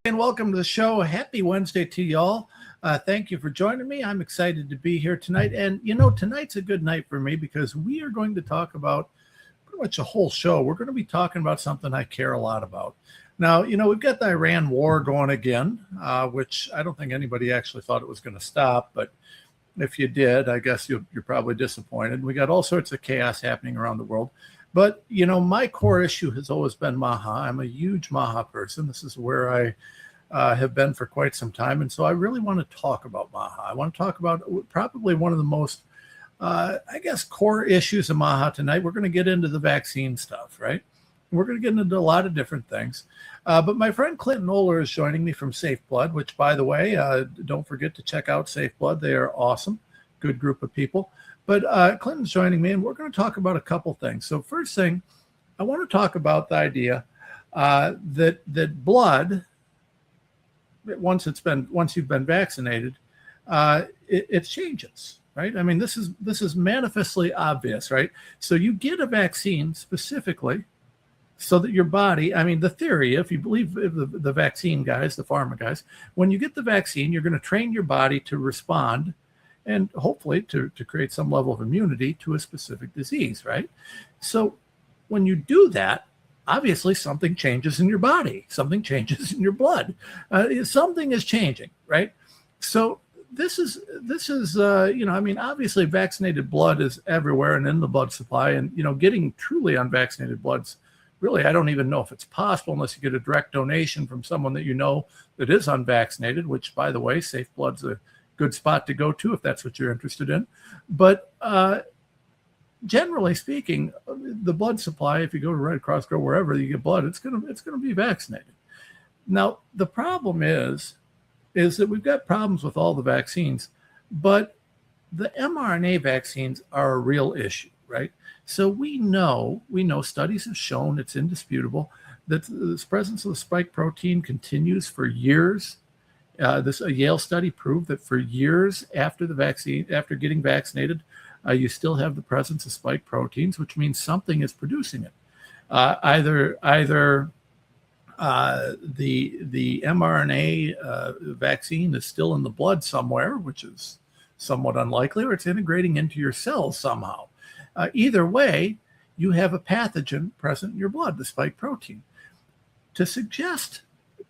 And welcome to the show. Happy Wednesday to y'all. Thank you for joining me. I'm excited to be here tonight. And, tonight's a good night for me because we are going to talk about pretty much a whole show. We're going to be talking about something I care a lot about. Now, we've got the Iran war going again, which I don't think anybody actually thought it was going to stop. But if you did, I guess you're probably disappointed. We got all sorts of chaos happening around the world. But, my core issue has always been Maha. I'm a huge Maha person. This is where I have been for quite some time. And so I really want to talk about Maha. I want to talk about probably one of the most, core issues of Maha tonight. We're going to get into the vaccine stuff, right? We're going to get into a lot of different things. But my friend Clinton Oler is joining me from Safe Blood, which, by the way, don't forget to check out Safe Blood. They are awesome. Good group of people. But Clinton's joining me, and we're going to talk about a couple things. So first thing, I want to talk about the idea that blood, once you've been vaccinated, it changes, right? I mean, this is manifestly obvious, right? So you get a vaccine specifically so that your body, I mean, the theory, if you believe the vaccine guys, the pharma guys, when you get the vaccine, you're going to train your body to respond and hopefully to create some level of immunity to a specific disease, right? So when you do that, obviously something changes in your body, something changes in your blood, something is changing, right? So this is obviously vaccinated blood is everywhere and in the blood supply, and getting truly unvaccinated blood's really, I don't even know if it's possible unless you get a direct donation from someone that is unvaccinated, which, by the way, Safe Blood's a good spot to go to if that's what you're interested in. But generally speaking, the blood supply, if you go to Red Cross, go wherever you get blood, it's gonna be vaccinated. Now, the problem is that we've got problems with all the vaccines, but the mRNA vaccines are a real issue, right? So we know studies have shown, it's indisputable, that the presence of the spike protein continues for years. A Yale study proved that for years after the vaccine, after getting vaccinated, you still have the presence of spike proteins, which means something is producing it. Either the mRNA vaccine is still in the blood somewhere, which is somewhat unlikely, or it's integrating into your cells somehow. Either way, you have a pathogen present in your blood, the spike protein. To suggest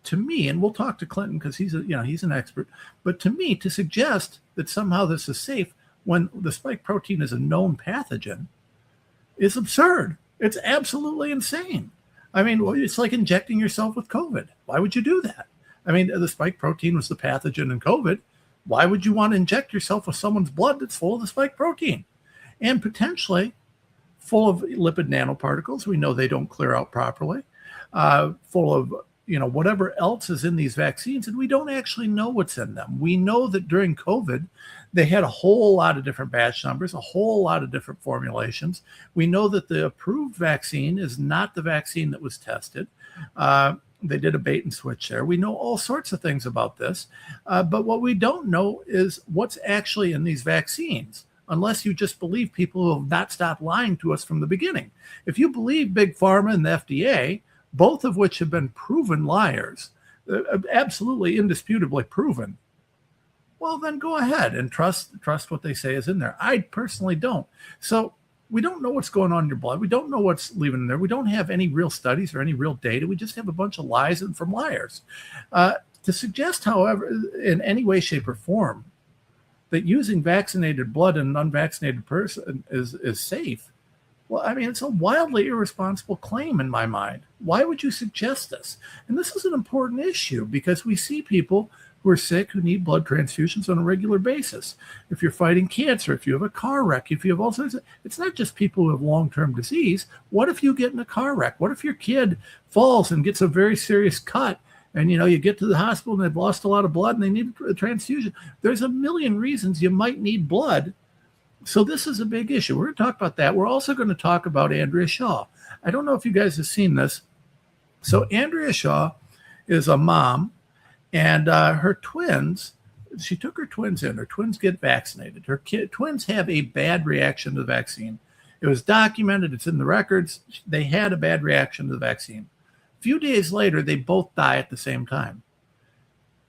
to me, and we'll talk to Clinton because he's an expert, but to me, to suggest that somehow this is safe when the spike protein is a known pathogen is absurd. It's absolutely insane. I mean, it's like injecting yourself with COVID. Why would you do that? I mean, the spike protein was the pathogen in COVID. Why would you want to inject yourself with someone's blood that's full of the spike protein and potentially full of lipid nanoparticles? We know they don't clear out properly, full of whatever else is in these vaccines, and we don't actually know what's in them. We know that during COVID, they had a whole lot of different batch numbers, a whole lot of different formulations. We know that the approved vaccine is not the vaccine that was tested. They did a bait and switch there. We know all sorts of things about this, but what we don't know is what's actually in these vaccines, unless you just believe people who have not stopped lying to us from the beginning. If you believe Big Pharma and the FDA, both of which have been proven liars, absolutely indisputably proven, well, then go ahead and trust what they say is in there. I personally don't. So we don't know what's going on in your blood. We don't know what's leaving in there. We don't have any real studies or any real data. We just have a bunch of lies and from liars. To suggest, however, in any way, shape, or form, that using vaccinated blood in an unvaccinated person is safe, well, I mean, it's a wildly irresponsible claim in my mind. Why would you suggest this? And this is an important issue because we see people who are sick who need blood transfusions on a regular basis. If you're fighting cancer, if you have a car wreck, if you have all sorts of, it's not just people who have long-term disease. What if you get in a car wreck? What if your kid falls and gets a very serious cut and, you get to the hospital and they've lost a lot of blood and they need a transfusion? There's a million reasons you might need blood. So this is a big issue. We're going to talk about that. We're also going to talk about Andrea Shaw. I don't know if you guys have seen this. So Andrea Shaw is a mom, and her twins, she took her twins in. Her twins get vaccinated. Her twins have a bad reaction to the vaccine. It was documented. It's in the records. They had a bad reaction to the vaccine. A few days later, they both die at the same time.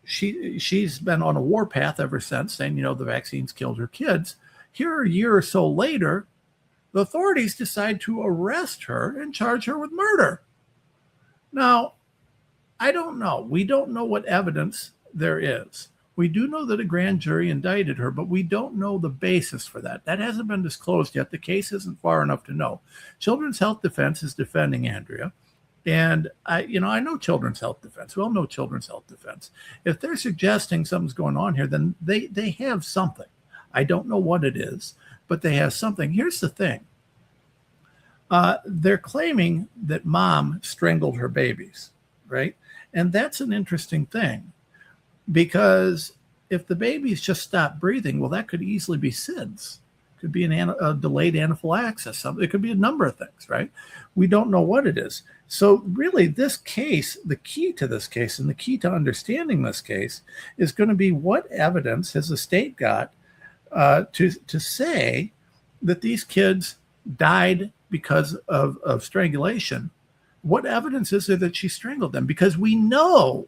she's been on a warpath ever since, saying, the vaccines killed her kids. Here, a year or so later, the authorities decide to arrest her and charge her with murder. Now, I don't know. We don't know what evidence there is. We do know that a grand jury indicted her, but we don't know the basis for that. That hasn't been disclosed yet. The case isn't far enough to know. Children's Health Defense is defending Andrea. And I know Children's Health Defense. We all know Children's Health Defense. If they're suggesting something's going on here, then they have something. I don't know what it is, but they have something. Here's the thing. They're claiming that mom strangled her babies, right? And that's an interesting thing, because if the babies just stop breathing, well, that could easily be SIDS. It could be a delayed anaphylaxis. It could be a number of things, right? We don't know what it is. So really, this case, the key to this case and the key to understanding this case is going to be, what evidence has the state got to say that these kids died because of strangulation? What evidence is there that she strangled them? Because we know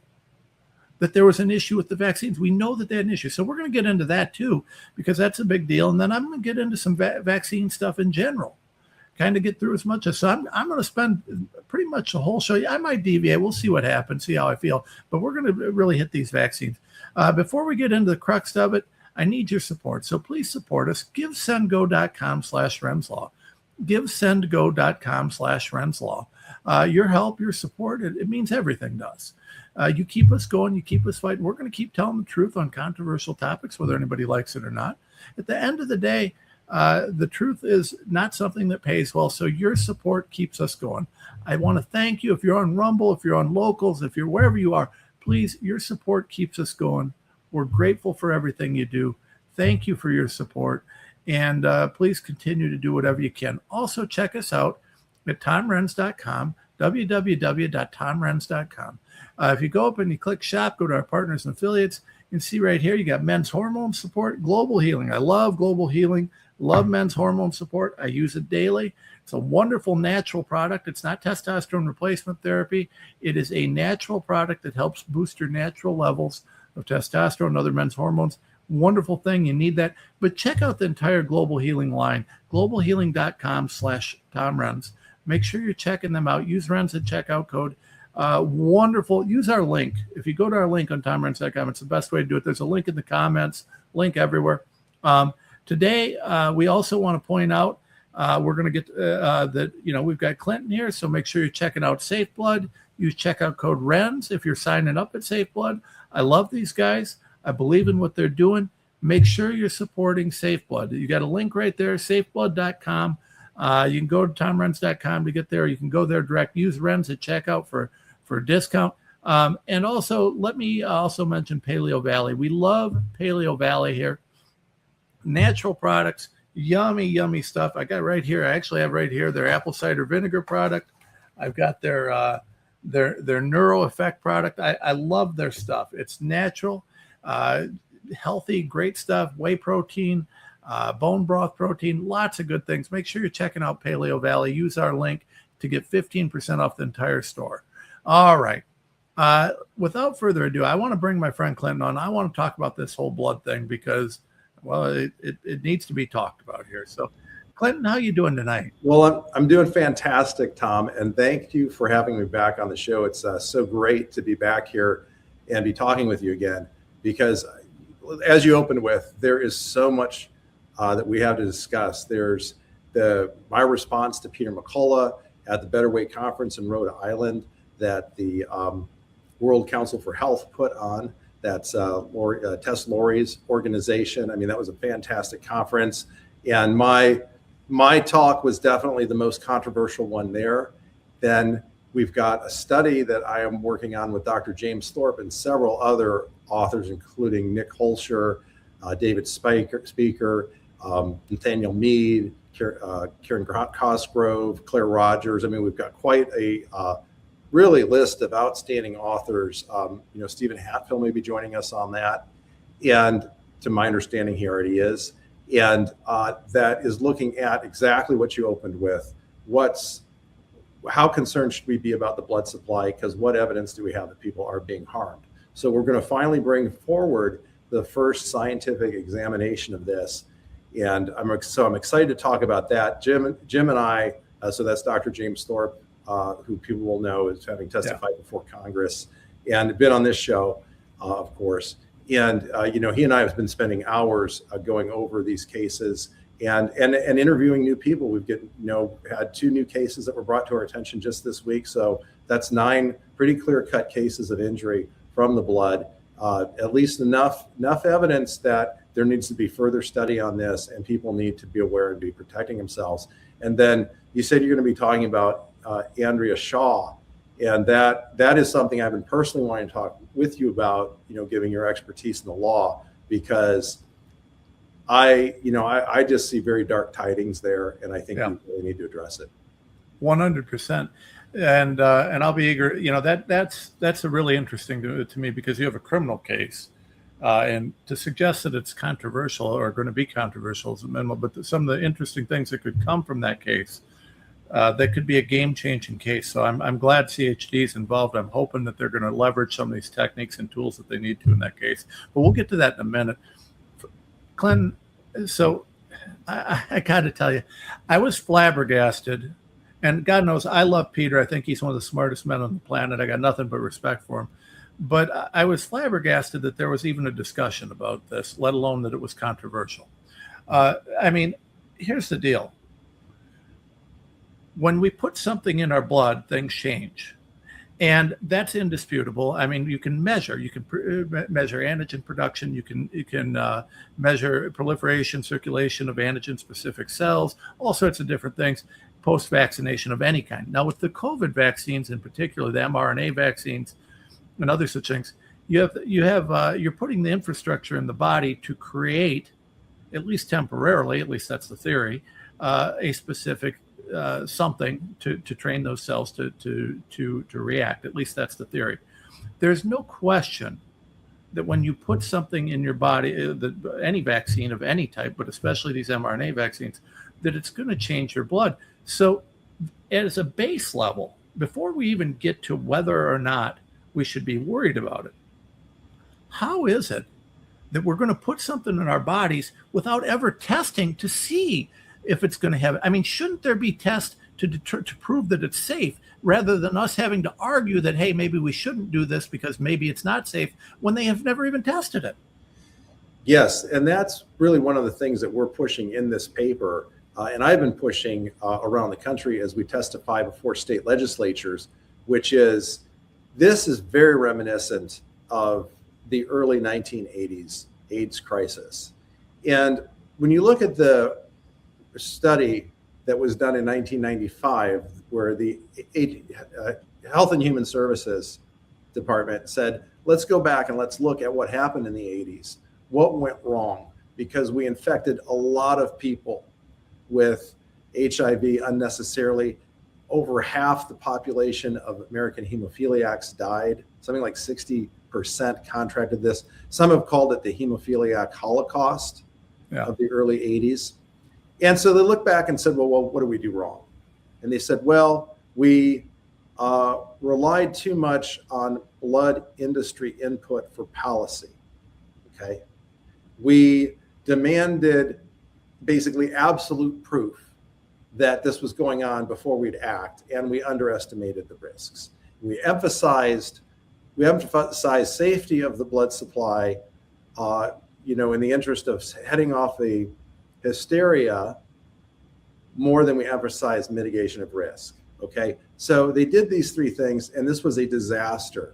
that there was an issue with the vaccines. We know that they had an issue. So we're going to get into that too, because that's a big deal. And then I'm going to get into some vaccine stuff in general, kind of get through as much as. So I'm going to spend pretty much the whole show. I might deviate. We'll see what happens, see how I feel. But we're going to really hit these vaccines. Before we get into the crux of it, I need your support. So please support us. GiveSendGo.com/RenzLaw. GiveSendGo.com/RenzLaw. Your help, your support, it means everything to us. You keep us going, you keep us fighting. We're going to keep telling the truth on controversial topics, whether anybody likes it or not. At the end of the day, the truth is not something that pays well, so your support keeps us going. I want to thank you. If you're on Rumble, if you're on Locals, if you're wherever you are, please, your support keeps us going. We're grateful for everything you do. Thank you for your support. And please continue to do whatever you can. Also, check us out at TomRenz.com, www.TomRenz.com. If you go up and you click shop, go to our partners and affiliates, you can see right here, you got men's hormone support, global healing. I love global healing, love men's hormone support. I use it daily. It's a wonderful natural product. It's not testosterone replacement therapy. It is a natural product that helps boost your natural levels of testosterone and other men's hormones. Wonderful thing. You need that. But check out the entire Global Healing line, globalhealing.com/TomRenz. Make sure you're checking them out. Use Renz at checkout code. Wonderful. Use our link. If you go to our link on TomRenz.com, it's the best way to do it. There's a link in the comments, link everywhere. Today, we also want to point out, we're going to get that, we've got Clinton here, so make sure you're checking out Safe Blood. Use checkout code RENZ if you're signing up at Safe Blood. I love these guys. I believe in what they're doing. Make sure you're supporting Safe Blood. You got a link right there, safeblood.com. You can go to TomRenz.com to get there. You can go there direct. Use Renz at checkout for a discount. And also, let me also mention Paleo Valley. We love Paleo Valley here. Natural products, yummy, yummy stuff. I got right here. I actually have right here their apple cider vinegar product. I've got their Neuro Effect product. I love their stuff. It's natural, healthy, great stuff. Whey protein, bone broth protein, lots of good things. Make sure you're checking out Paleo Valley. Use our link to get 15% off the entire store. All right. Without further ado, I want to bring my friend Clinton on. I want to talk about this whole blood thing because, well, it needs to be talked about here. So, Clinton, how you doing tonight? Well, I'm doing fantastic, Tom, and thank you for having me back on the show. It's so great to be back here and be talking with you again, because as you opened with, there is so much that we have to discuss. There's my response to Peter McCullough at the Better Weight Conference in Rhode Island that the World Council for Health put on. That's Tess Lori's organization. I mean, that was a fantastic conference. And my talk was definitely the most controversial one there. Then we've got a study that I am working on with Dr. James Thorpe and several other authors, including Nick Holscher, David Speaker, Nathaniel Mead, Karen Cosgrove, Claire Rogers. I mean, we've got quite a really list of outstanding authors. Stephen Hatfield may be joining us on that. And to my understanding, he already is. And that is looking at exactly what you opened with. How concerned should we be about the blood supply? Because what evidence do we have that people are being harmed? So we're going to finally bring forward the first scientific examination of this. And I'm excited to talk about that. Jim and I, so that's Dr. James Thorpe, who people will know as having testified before Congress and been on this show, of course. And, he and I have been spending hours going over these cases and interviewing new people. We've had 2 new cases that were brought to our attention just this week. So that's 9 pretty clear-cut cases of injury from the blood. At least enough evidence that there needs to be further study on this, and people need to be aware and be protecting themselves. And then you said you're going to be talking about Andrea Shaw, and that is something I've been personally wanting to talk with you about. Giving your expertise in the law, because I just see very dark tidings there, and I think we really need to address it. 100%. And I'll be eager. That's a really interesting to me, because you have a criminal case, and to suggest that it's controversial or going to be controversial is a minimal. But some of the interesting things that could come from that case, that could be a game-changing case. So I'm glad CHD is involved. I'm hoping that they're going to leverage some of these techniques and tools that they need to in that case. But we'll get to that in a minute. Glenn, so I got to tell you, I was flabbergasted. And God knows, I love Peter. I think he's one of the smartest men on the planet. I got nothing but respect for him. But I was flabbergasted that there was even a discussion about this, let alone that it was controversial. Here's the deal. When we put something in our blood, things change. And that's indisputable. You can measure. You can measure antigen production. You can measure proliferation, circulation of antigen-specific cells, all sorts of different things, post-vaccination of any kind. Now, with the COVID vaccines, in particular, the mRNA vaccines and other such things, you're putting the infrastructure in the body to create, at least temporarily, at least that's the theory, a specific something to train those cells to react. At least that's the theory. There's no question that when you put something in your body, any vaccine of any type, but especially these mRNA vaccines, that it's going to change your blood. So as a base level, before we even get to whether or not we should be worried about it, how is it that we're going to put something in our bodies without ever testing to see if it's going to have it? Shouldn't there be tests to prove that it's safe, rather than us having to argue that, hey, maybe we shouldn't do this because maybe it's not safe, when they have never even tested it? Yes, and that's really one of the things that we're pushing in this paper. And I've been pushing around the country as we testify before state legislatures, which is, this is very reminiscent of the early 1980s AIDS crisis. And when you look at the study that was done in 1995, where the Health and Human Services Department said, let's go back and let's look at what happened in the 80s. What went wrong? Because we infected a lot of people with HIV unnecessarily. Over half the population of American hemophiliacs died. Something like 60% contracted this. Some have called it the hemophiliac Holocaust of the early 80s. And so they looked back and said, well, what did we do wrong? And they said, well, we relied too much on blood industry input for policy. Okay. We demanded basically absolute proof that this was going on before we'd act, and we underestimated the risks. We emphasized safety of the blood supply, in the interest of heading off the hysteria, more than we emphasized mitigation of risk. Okay, so they did these 3 things, and this was a disaster.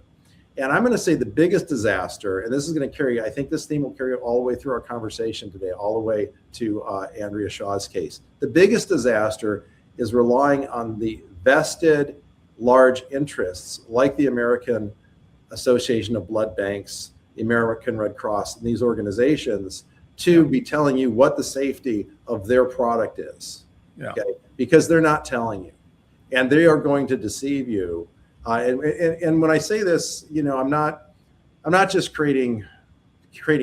And I'm going to say the biggest disaster, and this is going to carry, I think this theme will carry all the way through our conversation today, all the way to Andrea Shaw's case. The biggest disaster is relying on the vested large interests like the American Association of Blood Banks, the American Red Cross, and these organizations to be telling you what the safety of their product is. Okay? Because they're not telling you, and they are going to deceive you. And when I say this, I'm not just creating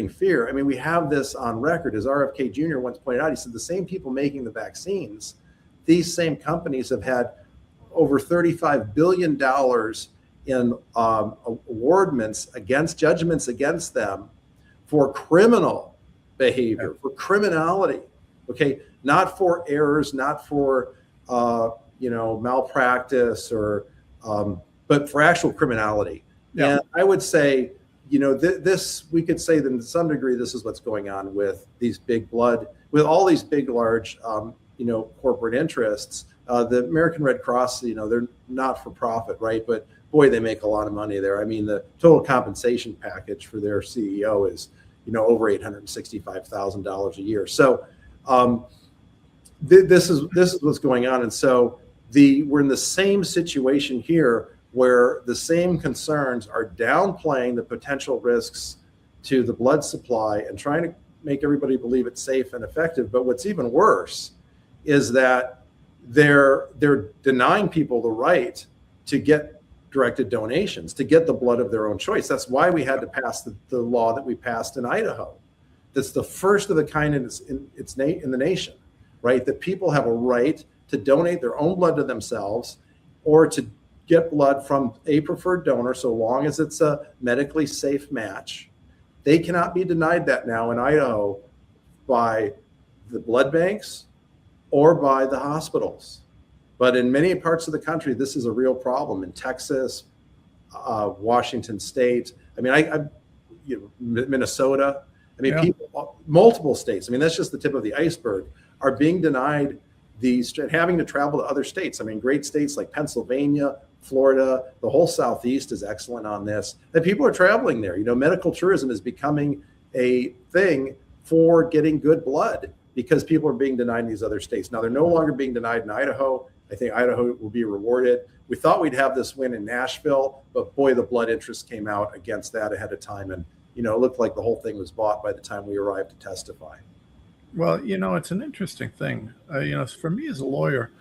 fear. We have this on record. As RFK Jr. once pointed out, he said the same people making the vaccines, these same companies have had over $35 billion in awardments against judgments against them for criminal behavior, for criminality. Okay, not for errors, not for malpractice or but for actual criminality. Yeah. And I would say, this we could say that to some degree this is what's going on with these with all these big, large, corporate interests. The American Red Cross, they're not for profit, right? But boy, they make a lot of money there. I mean, the total compensation package for their CEO is, over $865,000 a year. So this is what's going on, and so we're in the same situation here, where the same concerns are downplaying the potential risks to the blood supply and trying to make everybody believe it's safe and effective. But what's even worse is that they're denying people the right to get directed donations, to get the blood of their own choice. That's why we had to pass the law that we passed in Idaho. That's the first of the kind in the nation, right? That people have a right to donate their own blood to themselves or to get blood from a preferred donor, so long as it's a medically safe match. They cannot be denied that now in Idaho by the blood banks or by the hospitals. But in many parts of the country, this is a real problem. In Texas, Washington State, Minnesota. People, multiple states. That's just the tip of the iceberg, are being denied having to travel to other states. Great states like Pennsylvania, Florida, the whole Southeast is excellent on this. That people are traveling there. Medical tourism is becoming a thing for getting good blood because people are being denied in these other states. Now, they're no longer being denied in Idaho. I think Idaho will be rewarded. We thought we'd have this win in Nashville, but boy, the blood interest came out against that ahead of time. And, it looked like the whole thing was bought by the time we arrived to testify. Well, it's an interesting thing. For me as a lawyer,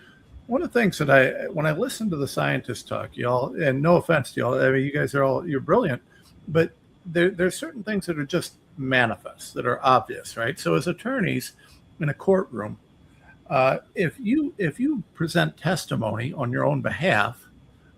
one of the things that when I listen to the scientists talk, y'all, and no offense to y'all, you guys you're brilliant, but there's certain things that are just manifest, that are obvious, right? So as attorneys in a courtroom, if you present testimony on your own behalf,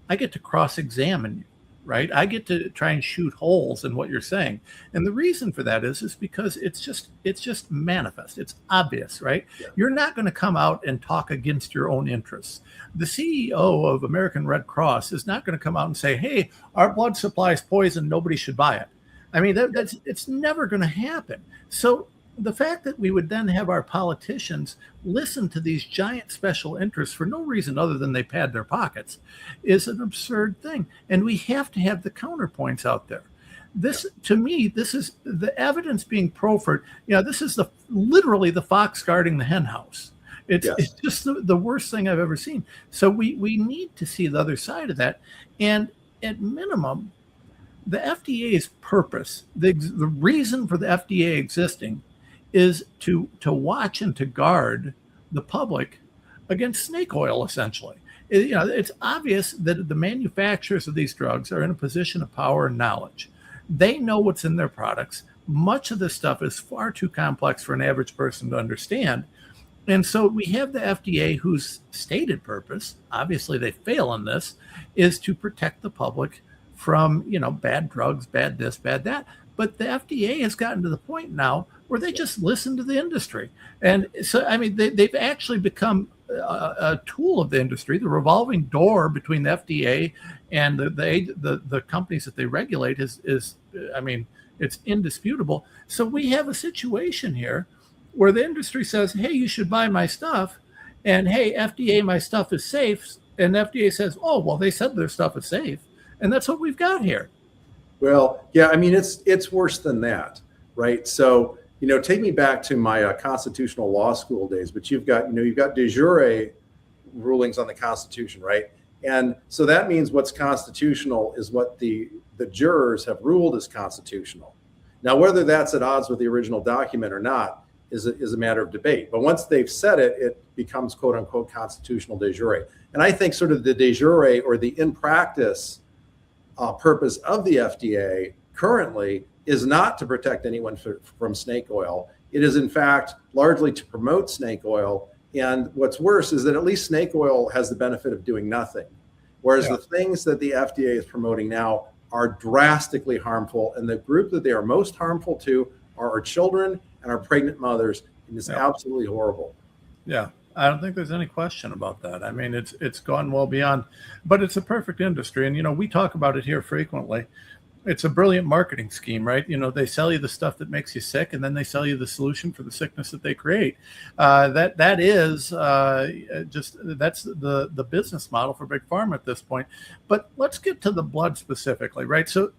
I get to cross-examine you, right? I get to try and shoot holes in what you're saying. And the reason for that is because it's just manifest. It's obvious, right? Yeah. You're not going to come out and talk against your own interests. The CEO of American Red Cross is not going to come out and say, hey, our blood supply is poison, nobody should buy it. It's never going to happen. So the fact that we would then have our politicians listen to these giant special interests for no reason other than they pad their pockets is an absurd thing. And we have to have the counterpoints out there. This, to me, this is the evidence being proffered. This is literally the fox guarding the hen house. It's just the worst thing I've ever seen. So we need to see the other side of that. And at minimum, the FDA's purpose, the reason for the FDA existing, is to watch and to guard the public against snake oil, essentially. It's obvious that the manufacturers of these drugs are in a position of power and knowledge. They know what's in their products. Much of this stuff is far too complex for an average person to understand. And so we have the FDA, whose stated purpose, obviously they fail in this, is to protect the public from, bad drugs, bad this, bad that. But the FDA has gotten to the point now where they just listen to the industry. And so, they've actually become a tool of the industry. The revolving door between the FDA and the companies that they regulate is it's indisputable. So we have a situation here where the industry says, hey, you should buy my stuff. And hey, FDA, my stuff is safe. And FDA says, oh, well, they said their stuff is safe. And that's what we've got here. Well, yeah, it's worse than that, right? So, take me back to my constitutional law school days, but you've got de jure rulings on the Constitution, right? And so that means what's constitutional is what the jurors have ruled is constitutional. Now, whether that's at odds with the original document or not is a matter of debate. But once they've said it, it becomes quote unquote constitutional de jure. And I think sort of the de jure or the in practice purpose of the FDA currently is not to protect anyone from snake oil. It is, in fact, largely to promote snake oil. And what's worse is that at least snake oil has the benefit of doing nothing. Whereas Yeah. the things that the FDA is promoting now are drastically harmful. And the group that they are most harmful to are our children and our pregnant mothers. And it's Yeah. absolutely horrible. Yeah. I don't think there's any question about that. I mean, it's gone well beyond, but it's a perfect industry. And, we talk about it here frequently. It's a brilliant marketing scheme, right? They sell you the stuff that makes you sick, and then they sell you the solution for the sickness that they create. That is just that's the business model for big pharma at this point. But let's get to the blood specifically, right? So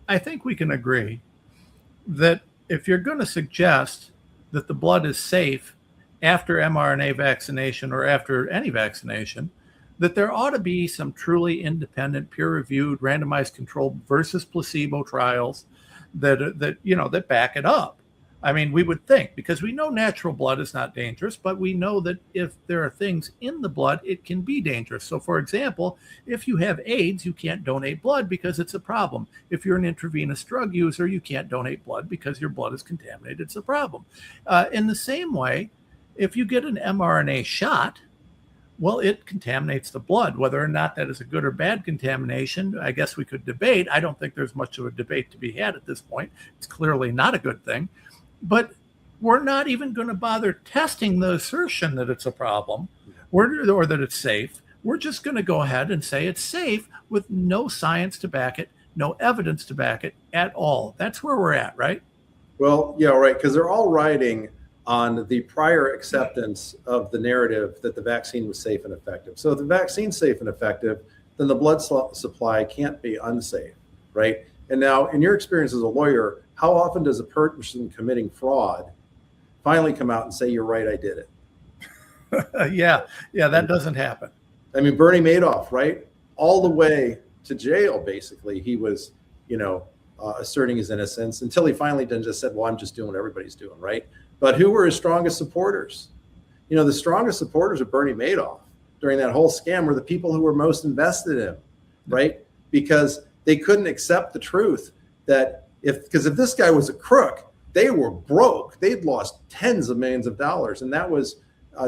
I think we can agree that if you're going to suggest that the blood is safe after mRNA vaccination or after any vaccination, that there ought to be some truly independent, peer-reviewed, randomized controlled versus placebo trials that back it up. I mean, we would think, because we know natural blood is not dangerous, but we know that if there are things in the blood, it can be dangerous. So, for example, if you have AIDS, you can't donate blood because it's a problem. If you're an intravenous drug user, you can't donate blood because your blood is contaminated. It's a problem. In the same way, if you get an mRNA shot, well, it contaminates the blood. Whether or not that is a good or bad contamination, I guess we could debate. I don't think there's much of a debate to be had at this point. It's clearly not a good thing. But we're not even going to bother testing the assertion that it's a problem or that it's safe. We're just going to go ahead and say it's safe with no science to back it, no evidence to back it at all. That's where we're at, right? Well, yeah, right. Because they're all riding on the prior acceptance of the narrative that the vaccine was safe and effective. So if the vaccine's safe and effective, then the blood supply can't be unsafe, right? And now, in your experience as a lawyer, how often does a person committing fraud finally come out and say, "You're right, I did it"? Yeah, that doesn't happen. I mean, Bernie Madoff, right? All the way to jail, basically, he was, asserting his innocence until he finally then just said, "Well, I'm just doing what everybody's doing," right? But who were his strongest supporters? The strongest supporters of Bernie Madoff during that whole scam were the people who were most invested in him, right? Because they couldn't accept the truth that if this guy was a crook, they were broke. They'd lost tens of millions of dollars. And that was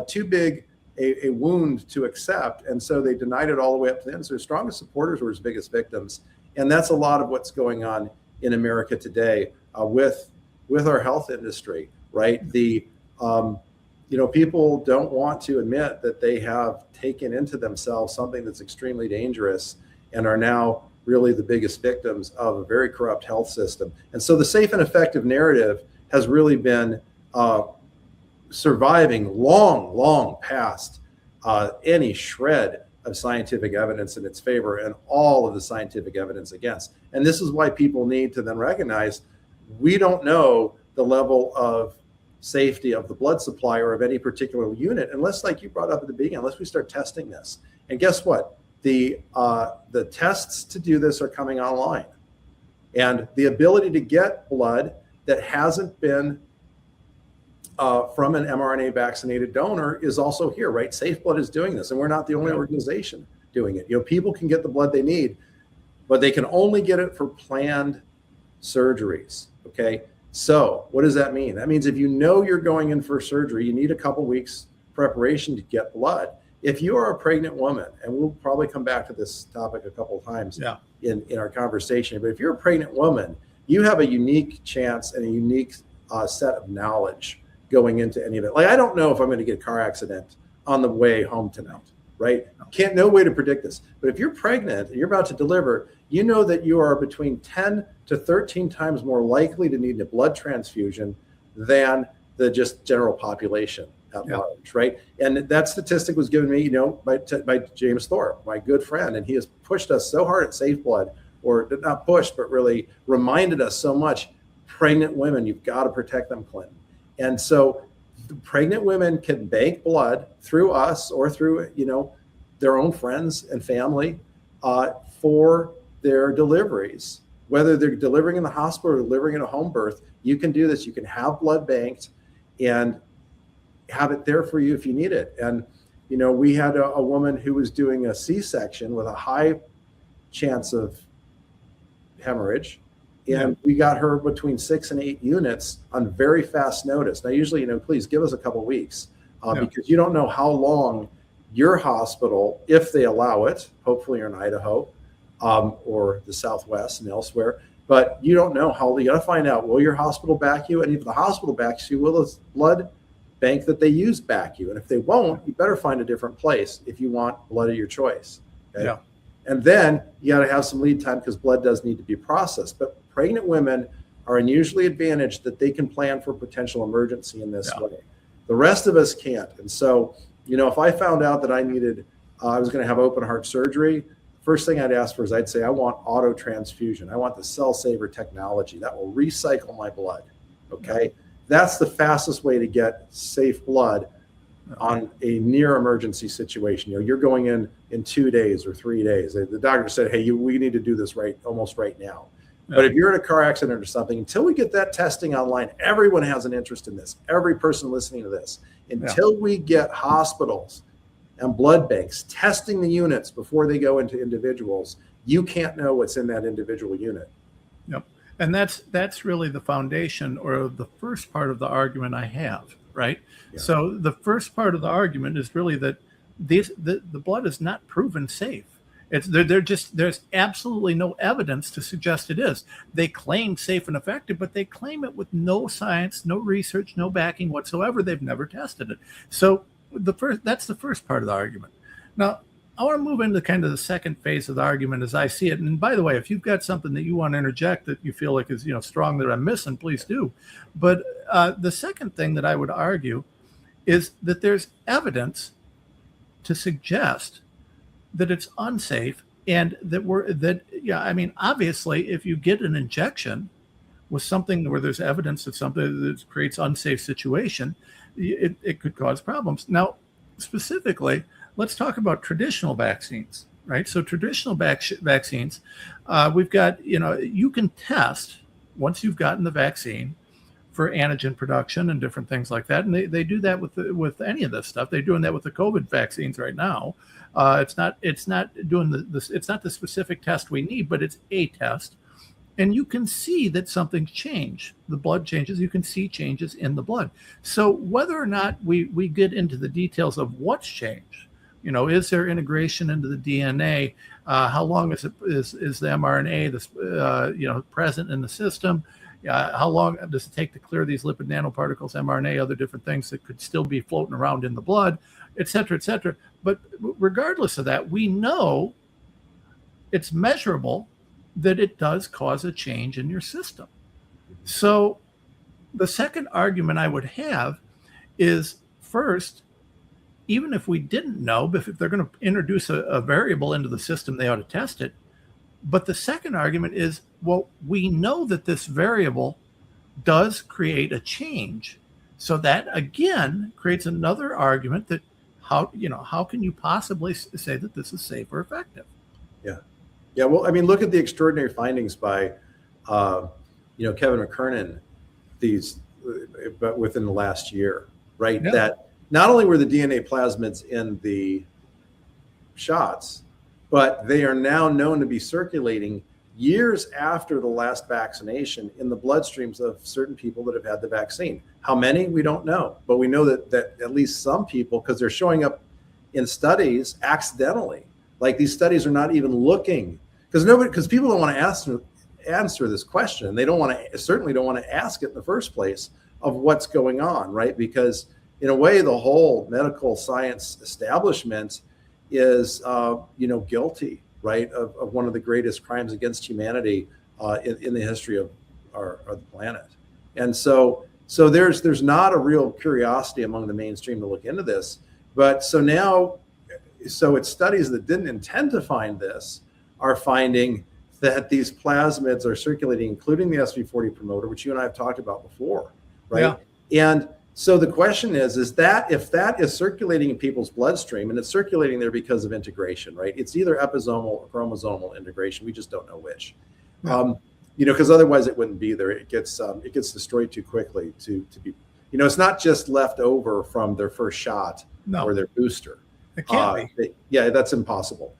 too big a wound to accept. And so they denied it all the way up to the end. So his strongest supporters were his biggest victims. And that's a lot of what's going on in America today with our health industry. Right. People don't want to admit that they have taken into themselves something that's extremely dangerous and are now really the biggest victims of a very corrupt health system. And so the safe and effective narrative has really been surviving long past any shred of scientific evidence in its favor and all of the scientific evidence against. And this is why people need to then recognize we don't know the level of safety of the blood supply or of any particular unit unless, like you brought up at the beginning, unless we start testing this. And guess what? The tests to do this are coming online, and the ability to get blood that hasn't been from an mRNA vaccinated donor is also here, right? Safe Blood is doing this, and we're not the only organization doing it. People can get the blood they need, but they can only get it for planned surgeries. Okay. So what does that mean? That means if you're going in for surgery, you need a couple weeks preparation to get blood. If you are a pregnant woman, and we'll probably come back to this topic a couple of times in our conversation, but if you're a pregnant woman, you have a unique chance and a unique set of knowledge going into any of it. Like, I don't know if I'm going to get a car accident on the way home tonight, right? No way to predict this. But if you're pregnant and you're about to deliver, you know that you are between 10 to 13 times more likely to need a blood transfusion than the just general population at large, right? And that statistic was given me, by James Thorpe, my good friend, and he has pushed us so hard at Safe Blood, or not pushed, but really reminded us so much. Pregnant women, you've got to protect them, Clinton. And so the pregnant women can bank blood through us or through, their own friends and family for their deliveries. Whether they're delivering in the hospital or delivering in a home birth, you can do this. You can have blood banked and have it there for you if you need it. And, we had a woman who was doing a C-section with a high chance of hemorrhage. And we got her between 6 and 8 units on very fast notice. Now, usually, please give us a couple of weeks because you don't know how long your hospital, if they allow it, hopefully you're in Idaho or the Southwest and elsewhere, but you don't know how, you got to find out, will your hospital back you? And if the hospital backs you, will the blood bank that they use back you? And if they won't, you better find a different place if you want blood of your choice. Okay? Yeah. And then you got to have some lead time because blood does need to be processed. But pregnant women are unusually advantaged that they can plan for potential emergency in this way. The rest of us can't. And so, if I found out that I needed, I was going to have open heart surgery, first thing I'd ask for is I'd say, I want auto transfusion. I want the cell saver technology that will recycle my blood. Okay. That's the fastest way to get safe blood on a near emergency situation. You're going in 2 days or 3 days. The doctor said, hey, we need to do this almost right now. But if you're in a car accident or something, until we get that testing online, everyone has an interest in this. Every person listening to this, until we get hospitals and blood banks testing the units before they go into individuals, you can't know what's in that individual unit. Yep. And that's really the foundation, or the first part of the argument I have, right? Yeah. So the first part of the argument is really that the blood is not proven safe. There's absolutely no evidence to suggest it is. They claim safe and effective, but they claim it with no science, no research, no backing whatsoever. They've never tested it. So that's the first part of the argument. Now, I want to move into kind of the second phase of the argument as I see it. And by the way, if you've got something that you want to interject that you feel like is strong that I'm missing, please do. But the second thing that I would argue is that there's evidence to suggest that it's unsafe, and obviously, if you get an injection with something where there's evidence of something that creates unsafe situation, it could cause problems. Now, specifically, let's talk about traditional vaccines, right? So traditional vaccines, we've got, you can test once you've gotten the vaccine for antigen production and different things like that. And they do that with any of this stuff. They're doing that with the COVID vaccines right now. It's not doing it's not the specific test we need, but it's a test. And you can see that something's changed. The blood changes. You can see changes in the blood. So whether or not we get into the details of what's changed, is there integration into the DNA? How long is the mRNA present in the system? How long does it take to clear these lipid nanoparticles, mRNA, other different things that could still be floating around in the blood, et cetera, et cetera. But regardless of that, we know it's measurable that it does cause a change in your system. So the second argument I would have is, first, even if we didn't know, if they're going to introduce a variable into the system, they ought to test it. But the second argument is, well, we know that this variable does create a change. So that, again, creates another argument that how can you possibly say that this is safe or effective? Yeah. Well, look at the extraordinary findings by, Kevin McKernan, but within the last year, right? Yeah. That not only were the DNA plasmids in the shots, but they are now known to be circulating years after the last vaccination in the bloodstreams of certain people that have had the vaccine. How many? We don't know. But we know that at least some people, because they're showing up in studies accidentally. Like these studies are not even looking, because people don't want to answer this question. They certainly don't want to ask it in the first place of what's going on, right? Because in a way, the whole medical science establishment is, guilty, right, of one of the greatest crimes against humanity in the history of the planet. And so there's not a real curiosity among the mainstream to look into this. But so it's studies that didn't intend to find this are finding that these plasmids are circulating, including the SV40 promoter, which you and I have talked about before, right? Yeah. And so the question is that if that is circulating in people's bloodstream, and it's circulating there because of integration, right? It's either episomal or chromosomal integration. We just don't know which, because otherwise it wouldn't be there. It gets destroyed too quickly to be, it's not just left over from their first shot or their booster. It can't be. Yeah, that's impossible.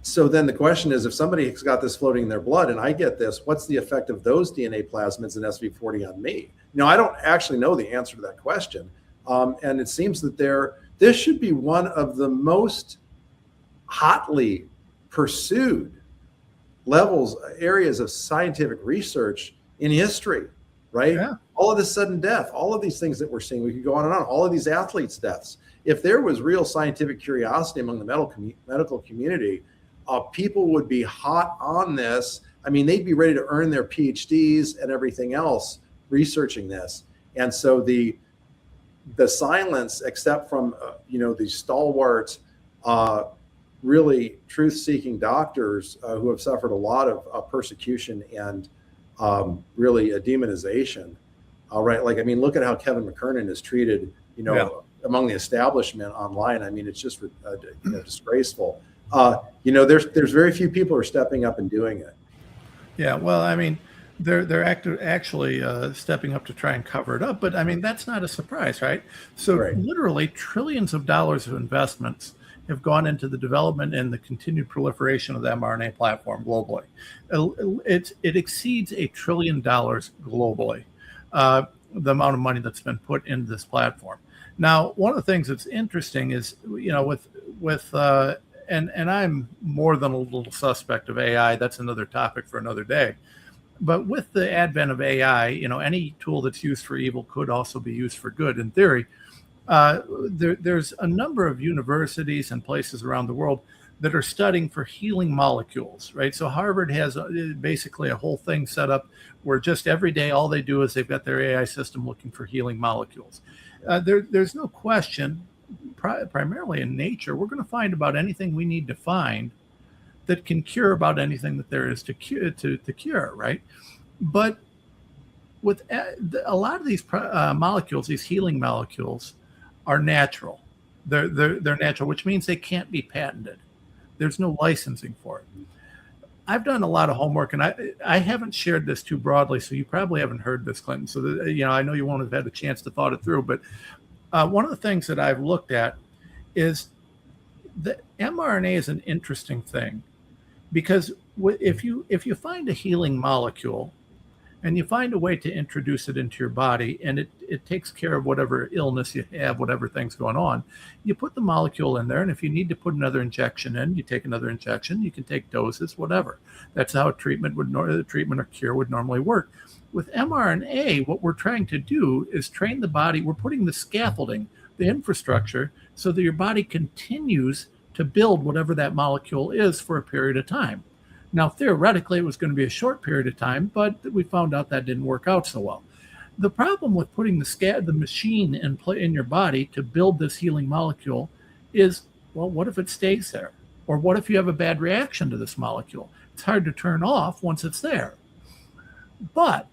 So then the question is, if somebody's got this floating in their blood and I get this, what's the effect of those DNA plasmids and SV40 on me? Now, I don't actually know the answer to that question. And it seems that they're this should be one of the most hotly pursued areas of scientific research in history, right? Yeah. All of this sudden death, all of these things that we're seeing, we could go on and on, all of these athletes' deaths. If there was real scientific curiosity among the medical community, people would be hot on this. I mean, they'd be ready to earn their PhDs and everything else researching this. And so the silence, except from these stalwart, really truth-seeking doctors who have suffered a lot of persecution and really a demonization. Right? Like, I mean, look at how Kevin McKernan is treated, among the establishment online. I mean, it's just disgraceful. There's very few people who are stepping up and doing it. Yeah, well, I mean, they're actually stepping up to try and cover it up, but I mean, that's not a surprise, right? So Right. Literally trillions of dollars of investments have gone into the development and the continued proliferation of the mRNA platform globally. It exceeds $1 trillion globally, the amount of money that's been put into this platform. Now, one of the things that's interesting is, and I'm more than a little suspect of AI. That's another topic for another day. But with the advent of AI, any tool that's used for evil could also be used for good in theory. There's a number of universities and places around the world that are studying for healing molecules, right? So Harvard has basically a whole thing set up where just every day, all they do is they've got their AI system looking for healing molecules. There's no question, primarily in nature, we're going to find about anything we need to find that can cure about anything that there is to cure, right? But with a lot of these molecules, these healing molecules, are natural. They're natural, which means they can't be patented. There's no licensing for it. I've done a lot of homework, and I haven't shared this too broadly, so you probably haven't heard this, Clinton. So I know you won't have had a chance to thought it through, but one of the things that I've looked at is that mRNA is an interesting thing, because if you find a healing molecule and you find a way to introduce it into your body, and it takes care of whatever illness you have, whatever thing's going on, you put the molecule in there, and if you need to put another injection in, you take another injection. You can take doses, whatever. That's how a treatment or cure would normally work. With mRNA, what we're trying to do is train the body. We're putting the scaffolding, the infrastructure, so that your body continues to build whatever that molecule is for a period of time. Now, theoretically, it was going to be a short period of time, but we found out that didn't work out so well. The problem with putting the machine in your body to build this healing molecule is, well, what if it stays there? Or what if you have a bad reaction to this molecule? It's hard to turn off once it's there. But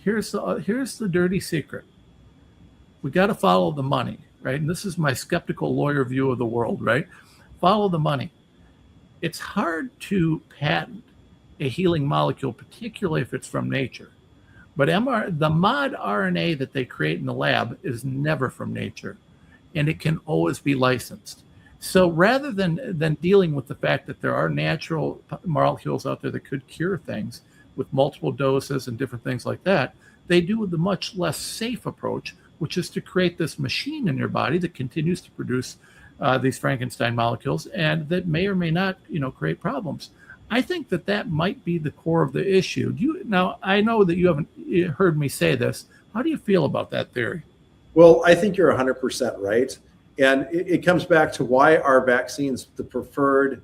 here's the dirty secret. We got to follow the money, right? And this is my skeptical lawyer view of the world, right? Follow the money. It's hard to patent a healing molecule, particularly if it's from nature. But the mod RNA that they create in the lab is never from nature, and it can always be licensed. So rather than dealing with the fact that there are natural molecules out there that could cure things with multiple doses and different things like that, they do the much less safe approach, which is to create this machine in your body that continues to produce these Frankenstein molecules, and that may or may not, create problems. I think that might be the core of the issue. Now, I know that you haven't heard me say this. How do you feel about that theory? Well, I think you're 100% right. And it comes back to why are vaccines the preferred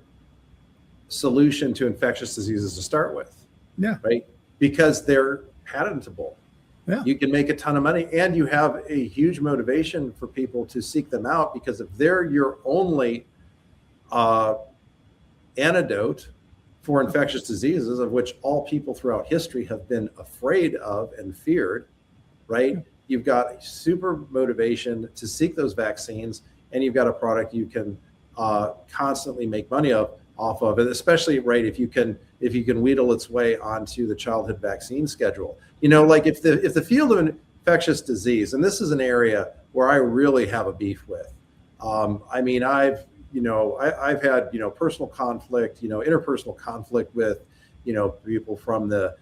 solution to infectious diseases to start with? Yeah. Right? Because they're patentable. Yeah. You can make a ton of money, and you have a huge motivation for people to seek them out, because if they're your only antidote for infectious diseases, of which all people throughout history have been afraid of and feared, right? You've got a super motivation to seek those vaccines, and you've got a product you can constantly make money off of, and especially, right, if you can wheedle its way onto the childhood vaccine schedule. Like if the field of infectious disease, and this is an area where I really have a beef with. I mean, I've had personal conflict, interpersonal conflict with people from the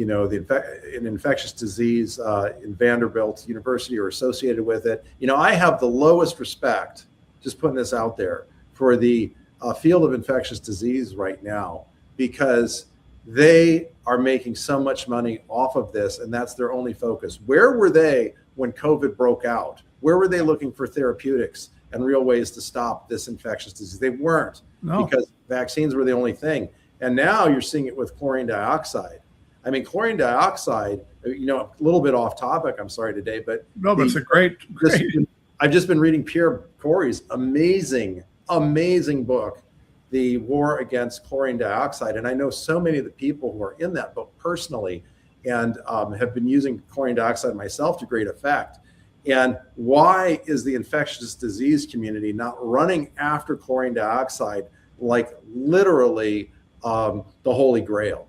an infectious disease in Vanderbilt University or associated with it. I have the lowest respect, just putting this out there, for the field of infectious disease right now, because they are making so much money off of this, and that's their only focus. Where were they when COVID broke out? Where were they looking for therapeutics and real ways to stop this infectious disease? They weren't, because vaccines were the only thing. And now you're seeing it with chlorine dioxide. I mean, chlorine dioxide, a little bit off topic, I'm sorry today, but it's a great. I've just been reading Pierre Corey's amazing book, The War Against Chlorine Dioxide. And I know so many of the people who are in that book personally, and have been using chlorine dioxide myself to great effect. And why is the infectious disease community not running after chlorine dioxide like literally the Holy Grail?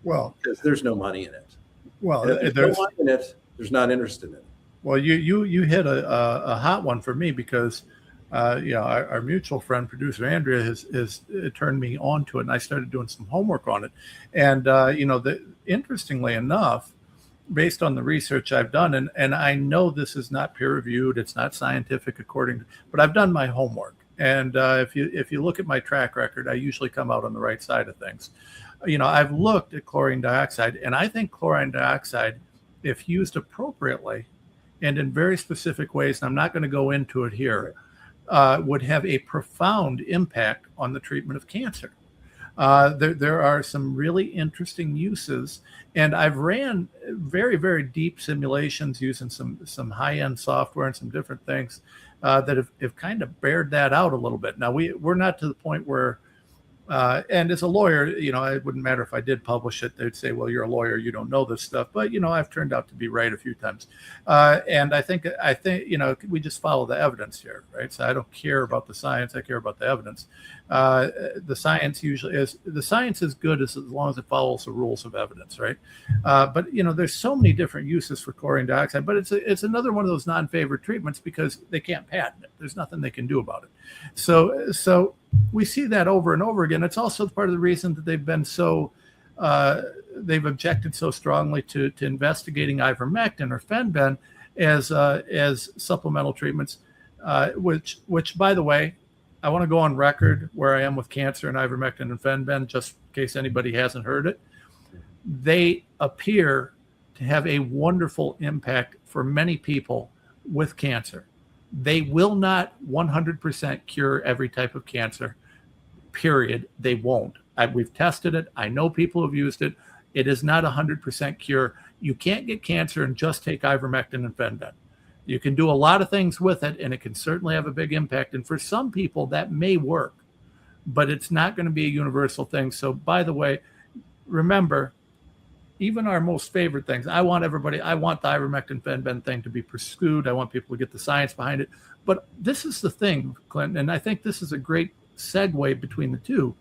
Well, because there's no money in it. Well, there's no money in it. There's not interest in it. Well, you hit a hot one for me, because our mutual friend, producer Andrea, has turned me on to it, and I started doing some homework on it. And interestingly enough, based on the research I've done, and I know this is not peer reviewed, it's not scientific but I've done my homework. And if you look at my track record, I usually come out on the right side of things. I've looked at chlorine dioxide, and I think chlorine dioxide, if used appropriately and in very specific ways, and I'm not going to go into it here, would have a profound impact on the treatment of cancer. There are some really interesting uses, and I've ran very, very deep simulations using some high-end software and some different things that have kind of bared that out a little bit. Now, we're not to the point where, and as a lawyer, it wouldn't matter if I did publish it. They'd say, well, you're a lawyer, you don't know this stuff. But, I've turned out to be right a few times. And I think, we just follow the evidence here, right? So I don't care about the science. I care about the evidence. The science is good as long as it follows the rules of evidence, right? But, there's so many different uses for chlorine dioxide, but it's another one of those non-favored treatments because they can't patent it. There's nothing they can do about it. So we see that over and over again. It's also part of the reason that they've been they've objected so strongly to investigating ivermectin or fenben as supplemental treatments, which by the way, I want to go on record where I am with cancer and ivermectin and fenben, just in case anybody hasn't heard it. They appear to have a wonderful impact for many people with cancer. They will not 100% cure every type of cancer, period. They won't. We've tested it. I know people have used it. It is not 100% cure. You can't get cancer and just take ivermectin and fenben. You can do a lot of things with it, and it can certainly have a big impact. And for some people, that may work, but it's not going to be a universal thing. So, by the way, remember, even our most favorite things, I want the ivermectin fenben thing to be pursued. I want people to get the science behind it. But this is the thing, Clinton, and I think this is a great segue between the two.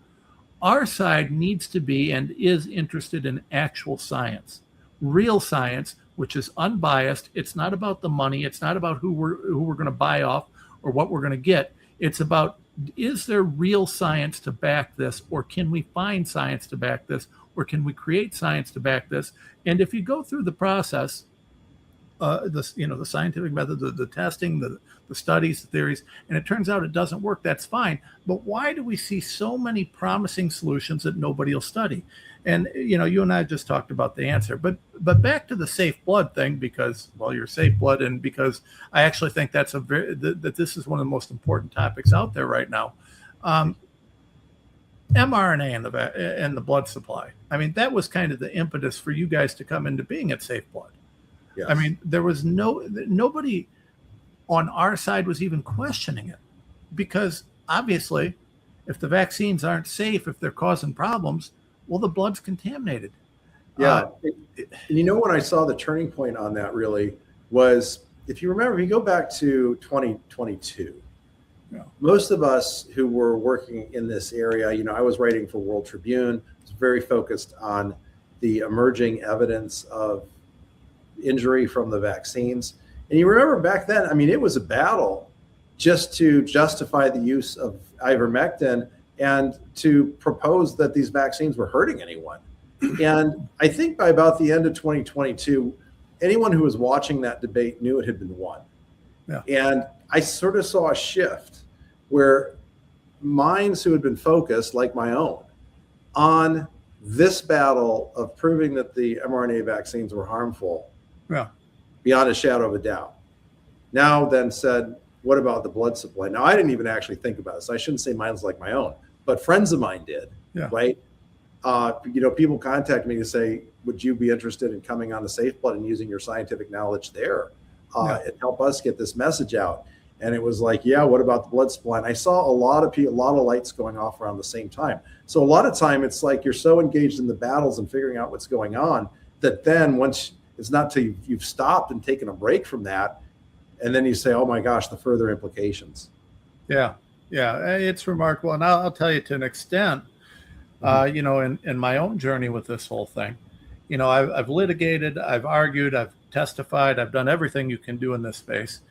Our side needs to be and is interested in actual science, real science, which is unbiased. It's not about the money. It's not about who we're going to buy off or what we're going to get. It's about, is there real science to back this, or can we find science to back this, or can we create science to back this? And if you go through the process, the scientific method, the testing, the studies, the theories, and it turns out it doesn't work, that's fine. But why do we see so many promising solutions that nobody will study? And, you and I just talked about the answer. But back to the safe blood thing, because, well, you're safe blood, and because I actually think that this is one of the most important topics out there right now. mRNA and the blood supply. I mean, that was kind of the impetus for you guys to come into being at Safe Blood. Yes. I mean, there was nobody on our side was even questioning it, because obviously, if the vaccines aren't safe, if they're causing problems, well, the blood's contaminated. Yeah. When I saw the turning point on that really was, if you remember, if you go back to 2022, yeah. Most of us who were working in this area, I was writing for World Tribune, was very focused on the emerging evidence of injury from the vaccines. And you remember back then, I mean, it was a battle just to justify the use of ivermectin and to propose that these vaccines were hurting anyone. And I think by about the end of 2022, anyone who was watching that debate knew it had been won. Yeah. And I sort of saw a shift where minds who had been focused, like my own, on this battle of proving that the mRNA vaccines were harmful, Yeah. beyond a shadow of a doubt, now then said, what about the blood supply? Now, I didn't even actually think about this. I shouldn't say mine's like my own, but friends of mine did, Yeah. right? People contact me to say, would you be interested in coming on the Safe Blood and using your scientific knowledge there and help us get this message out? And it was like, yeah, what about the blood supply? And I saw a lot of lights going off around the same time. So a lot of time it's like you're so engaged in the battles and figuring out what's going on that then once it's not till you've stopped and taken a break from that, and then you say, oh my gosh, the further implications. Yeah. Yeah. It's remarkable. And I'll tell you, to an extent, in my own journey with this whole thing, I've litigated, I've argued, I've testified, I've done everything you can do in this space.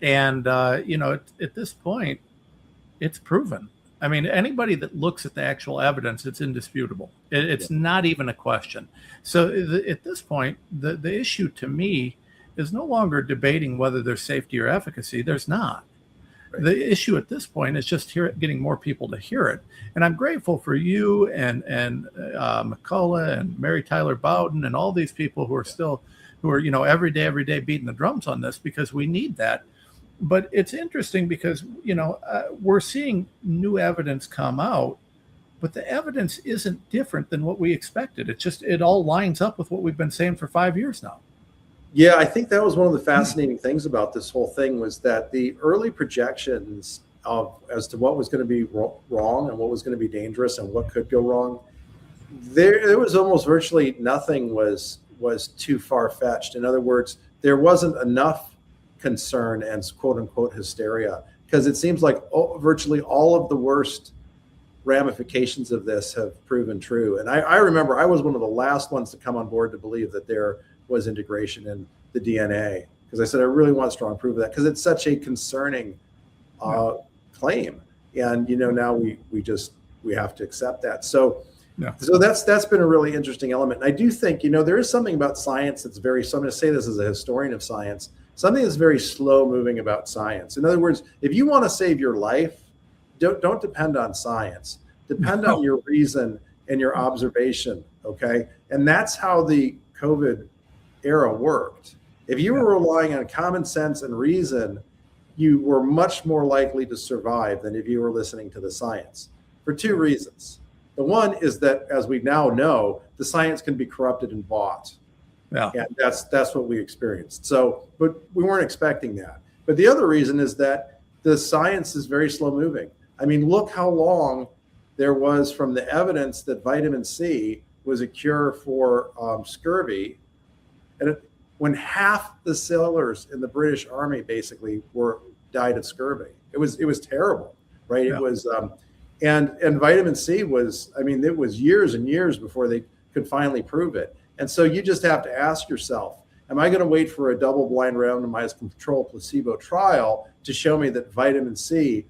And, at this point, it's proven. I mean, anybody that looks at the actual evidence, it's indisputable. It's not even a question. So at this point, the issue to me is no longer debating whether there's safety or efficacy. There's not. Right. The issue at this point is just getting more people to hear it. And I'm grateful for you and McCullough and Mary Tyler Bowden and all these people who are every day beating the drums on this, because we need that. But it's interesting because, we're seeing new evidence come out, but the evidence isn't different than what we expected. It all lines up with what we've been saying for 5 years now. Yeah, I think that was one of the fascinating things about this whole thing, was that the early projections as to what was going to be wrong and what was going to be dangerous and what could go wrong, there was almost virtually nothing was too far-fetched. In other words, there wasn't enough concern and quote unquote hysteria, because it seems like virtually all of the worst ramifications of this have proven true. And I remember I was one of the last ones to come on board to believe that there was integration in the DNA, because I said I really want strong proof of that, because it's such a concerning claim. And now we have to accept that. So that's been a really interesting element. And I do think there is something about science that's so I'm going to say this as a historian of science, something that's very slow moving about science. In other words, if you want to save your life, don't depend on science. Depend on your reason and your observation. Okay, and that's how the COVID era worked. If you were relying on common sense and reason, you were much more likely to survive than if you were listening to the science, for two reasons. The one is that, as we now know, the science can be corrupted and bought. Yeah. And that's what we experienced. So, but we weren't expecting that. But the other reason is that the science is very slow moving. I mean, look how long there was from the evidence that vitamin C was a cure for scurvy, and when half the sailors in the British Army basically died of scurvy. It was terrible, right? Yeah. It was, and vitamin C was, it was years and years before they could finally prove it. And so you just have to ask yourself, am I going to wait for a double-blind randomized controlled placebo trial to show me that vitamin C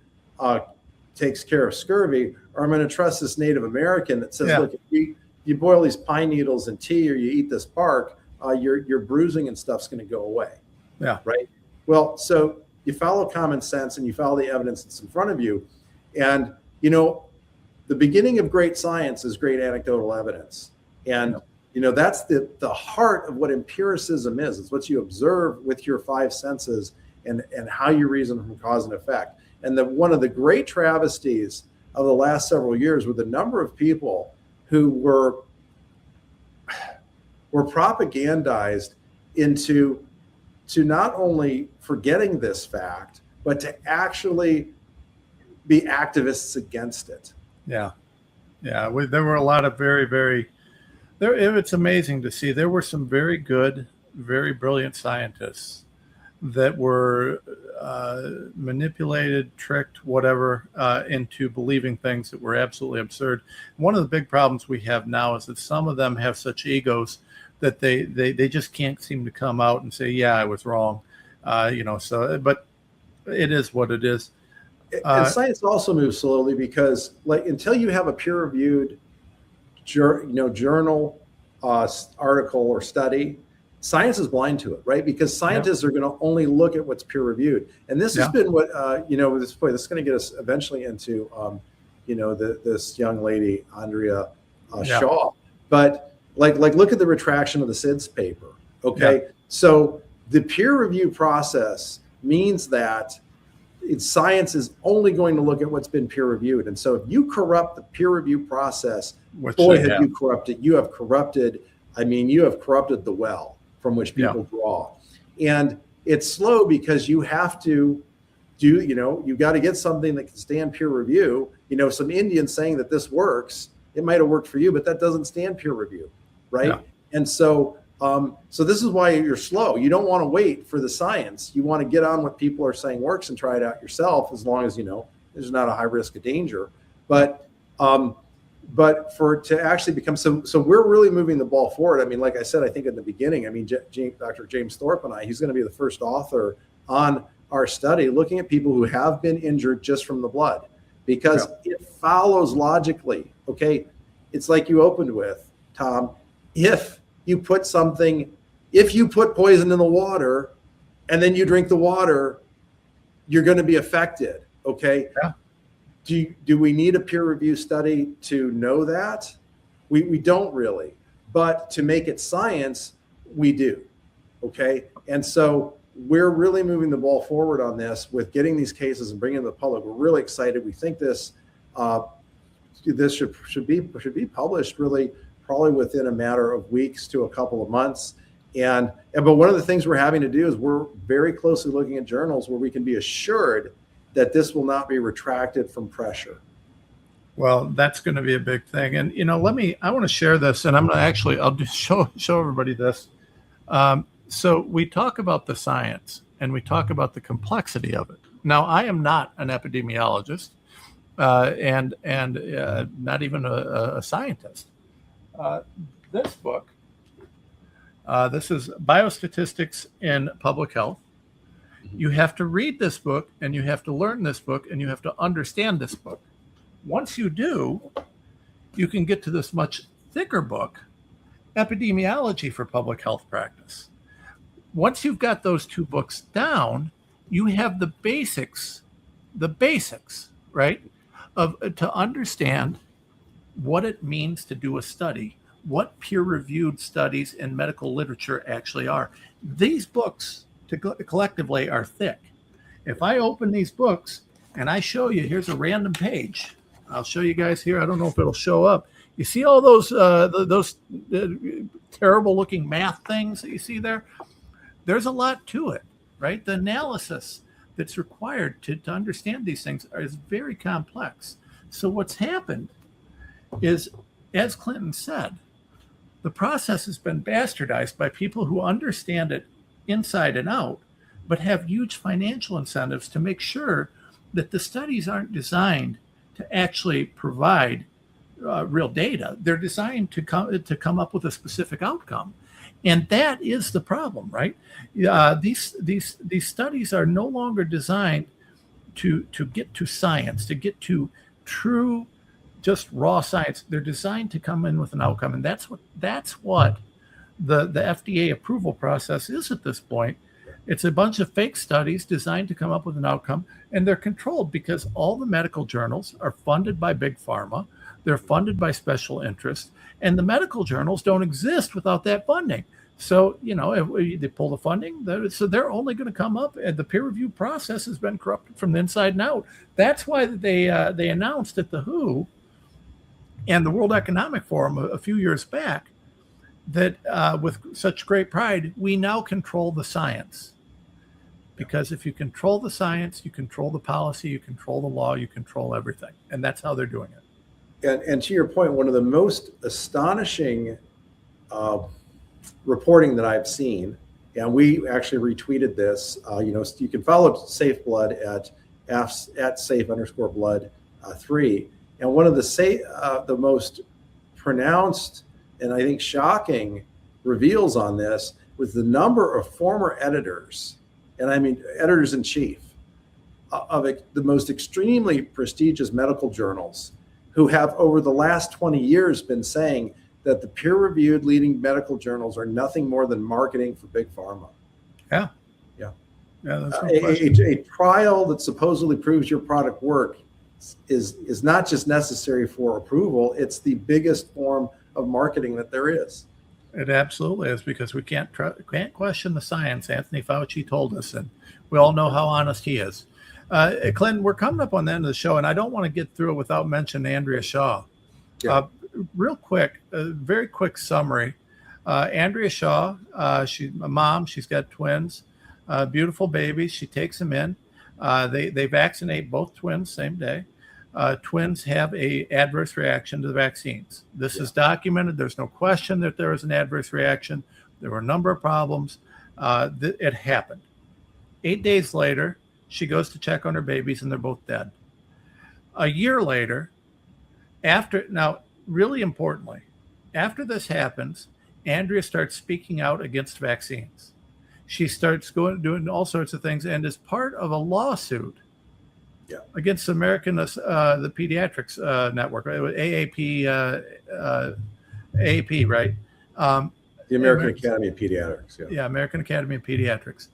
takes care of scurvy, or I'm going to trust this Native American that says, look, if you boil these pine needles in tea or you eat this bark, your bruising and stuff's going to go away. Yeah. Right. Well, so you follow common sense and you follow the evidence that's in front of you. And, the beginning of great science is great anecdotal evidence. And, that's the heart of what empiricism is. It's what you observe with your five senses and how you reason from cause and effect. And one of the great travesties of the last several years were the number of people who were propagandized into not only forgetting this fact, but to actually be activists against it. Yeah. Yeah. There were a lot of very, very, it's amazing to see. There were some very good, very brilliant scientists that were manipulated, tricked, whatever, into believing things that were absolutely absurd. One of the big problems we have now is that some of them have such egos that they just can't seem to come out and say, yeah, I was wrong. But it is what it is. And science also moves slowly because, until you have a peer-reviewed journal, article or study, science is blind to it, right? Because scientists are going to only look at what's peer reviewed. And this has been what, this is going to get us eventually into, this young lady, Andrea Shaw. But like look at the retraction of the SIDS paper. Okay. Yeah. So the peer review process means that science is only going to look at what's been peer reviewed. And so if you corrupt the peer review process, have you corrupted, you have corrupted the well from which people draw. And it's slow because you have to you've got to get something that can stand peer review. Some Indian saying that this works, it might have worked for you, but that doesn't stand peer review, right? Yeah. And so this is why you're slow. You don't want to wait for the science. You want to get on what people are saying works and try it out yourself, as long as there's not a high risk of danger. But for it to actually become so we're really moving the ball forward. I mean, like I said, I think in the beginning, Dr. James Thorpe and he's going to be the first author on our study looking at people who have been injured just from the blood, because it follows logically. Okay, it's like you opened with, Tom. If you put poison in the water and then you drink the water, you're going to be affected. Okay. Yeah. Do we need a peer review study to know that? We don't really, but to make it science, we do. Okay. And so we're really moving the ball forward on this with getting these cases and bringing them to the public. We're really excited. We think this should be published really probably within a matter of weeks to a couple of months. But one of the things we're having to do is we're very closely looking at journals where we can be assured that this will not be retracted from pressure. Well, that's going to be a big thing. And, I want to share this, and I'll just show everybody this. So we talk about the science and we talk about the complexity of it. Now, I am not an epidemiologist and not even a scientist. This book, this is Biostatistics in Public Health. You have to read this book, and you have to learn this book, and you have to understand this book. Once you do, you can get to this much thicker book, Epidemiology for Public Health Practice. Once you've got those two books down, you have the basics, right, to understand what it means to do a study, what peer-reviewed studies in medical literature actually are. These books collectively are thick. If I open these books and I show you, here's a random page. I'll show you guys here. I don't know if it'll show up. You see all those terrible-looking math things that you see there? There's a lot to it, right? The analysis that's required to understand these things is very complex. So what's happened is, as Clinton said, the process has been bastardized by people who understand it inside and out, but have huge financial incentives to make sure that the studies aren't designed to actually provide real data. They're designed to come up with a specific outcome. And that is the problem, right? These studies are no longer designed to get to science, to get to true, just raw science. They're designed to come in with an outcome, and that's what the FDA approval process is at this point. It's a bunch of fake studies designed to come up with an outcome, and they're controlled because all the medical journals are funded by big pharma. They're funded by special interests, and the medical journals don't exist without that funding. So, if they pull the funding, so they're only going to come up, and the peer review process has been corrupted from the inside and out. That's why they announced at the WHO and the World Economic Forum a few years back that with such great pride, we now control the science. Because if you control the science, you control the policy, you control the law, you control everything. And that's how they're doing it. And to your point, one of the most astonishing reporting that I've seen, and we actually retweeted this, you can follow Safe Blood at safe_blood 3. And one of the most pronounced and I think shocking reveals on this was the number of former editors, and I mean editors in chief, of the most extremely prestigious medical journals who have over the last 20 years been saying that the peer-reviewed leading medical journals are nothing more than marketing for big pharma. Yeah. Yeah. Yeah. That's no question. A trial that supposedly proves your product work is not just necessary for approval, it's the biggest form of marketing that there is. It absolutely is, because we can't question the science. Anthony Fauci told us, and we all know how honest he is. Clinton, we're coming up on the end of the show, and I don't want to get through it without mentioning Andrea Shaw. Yeah. Real quick, a very quick summary. Andrea Shaw, she's a mom. She's got twins, beautiful babies. She takes them in. They vaccinate both twins same day. Twins have a adverse reaction to the vaccines. This is documented. There's no question that there was an adverse reaction. There were a number of problems. It happened. 8 days later, she goes to check on her babies, and they're both dead. A year later, now, really importantly, after this happens, Andrea starts speaking out against vaccines. She starts doing all sorts of things, and is part of a lawsuit against the the Pediatrics Network, AAP, AAP, right? The American Academy of Pediatrics. Yeah, American Academy of Pediatrics.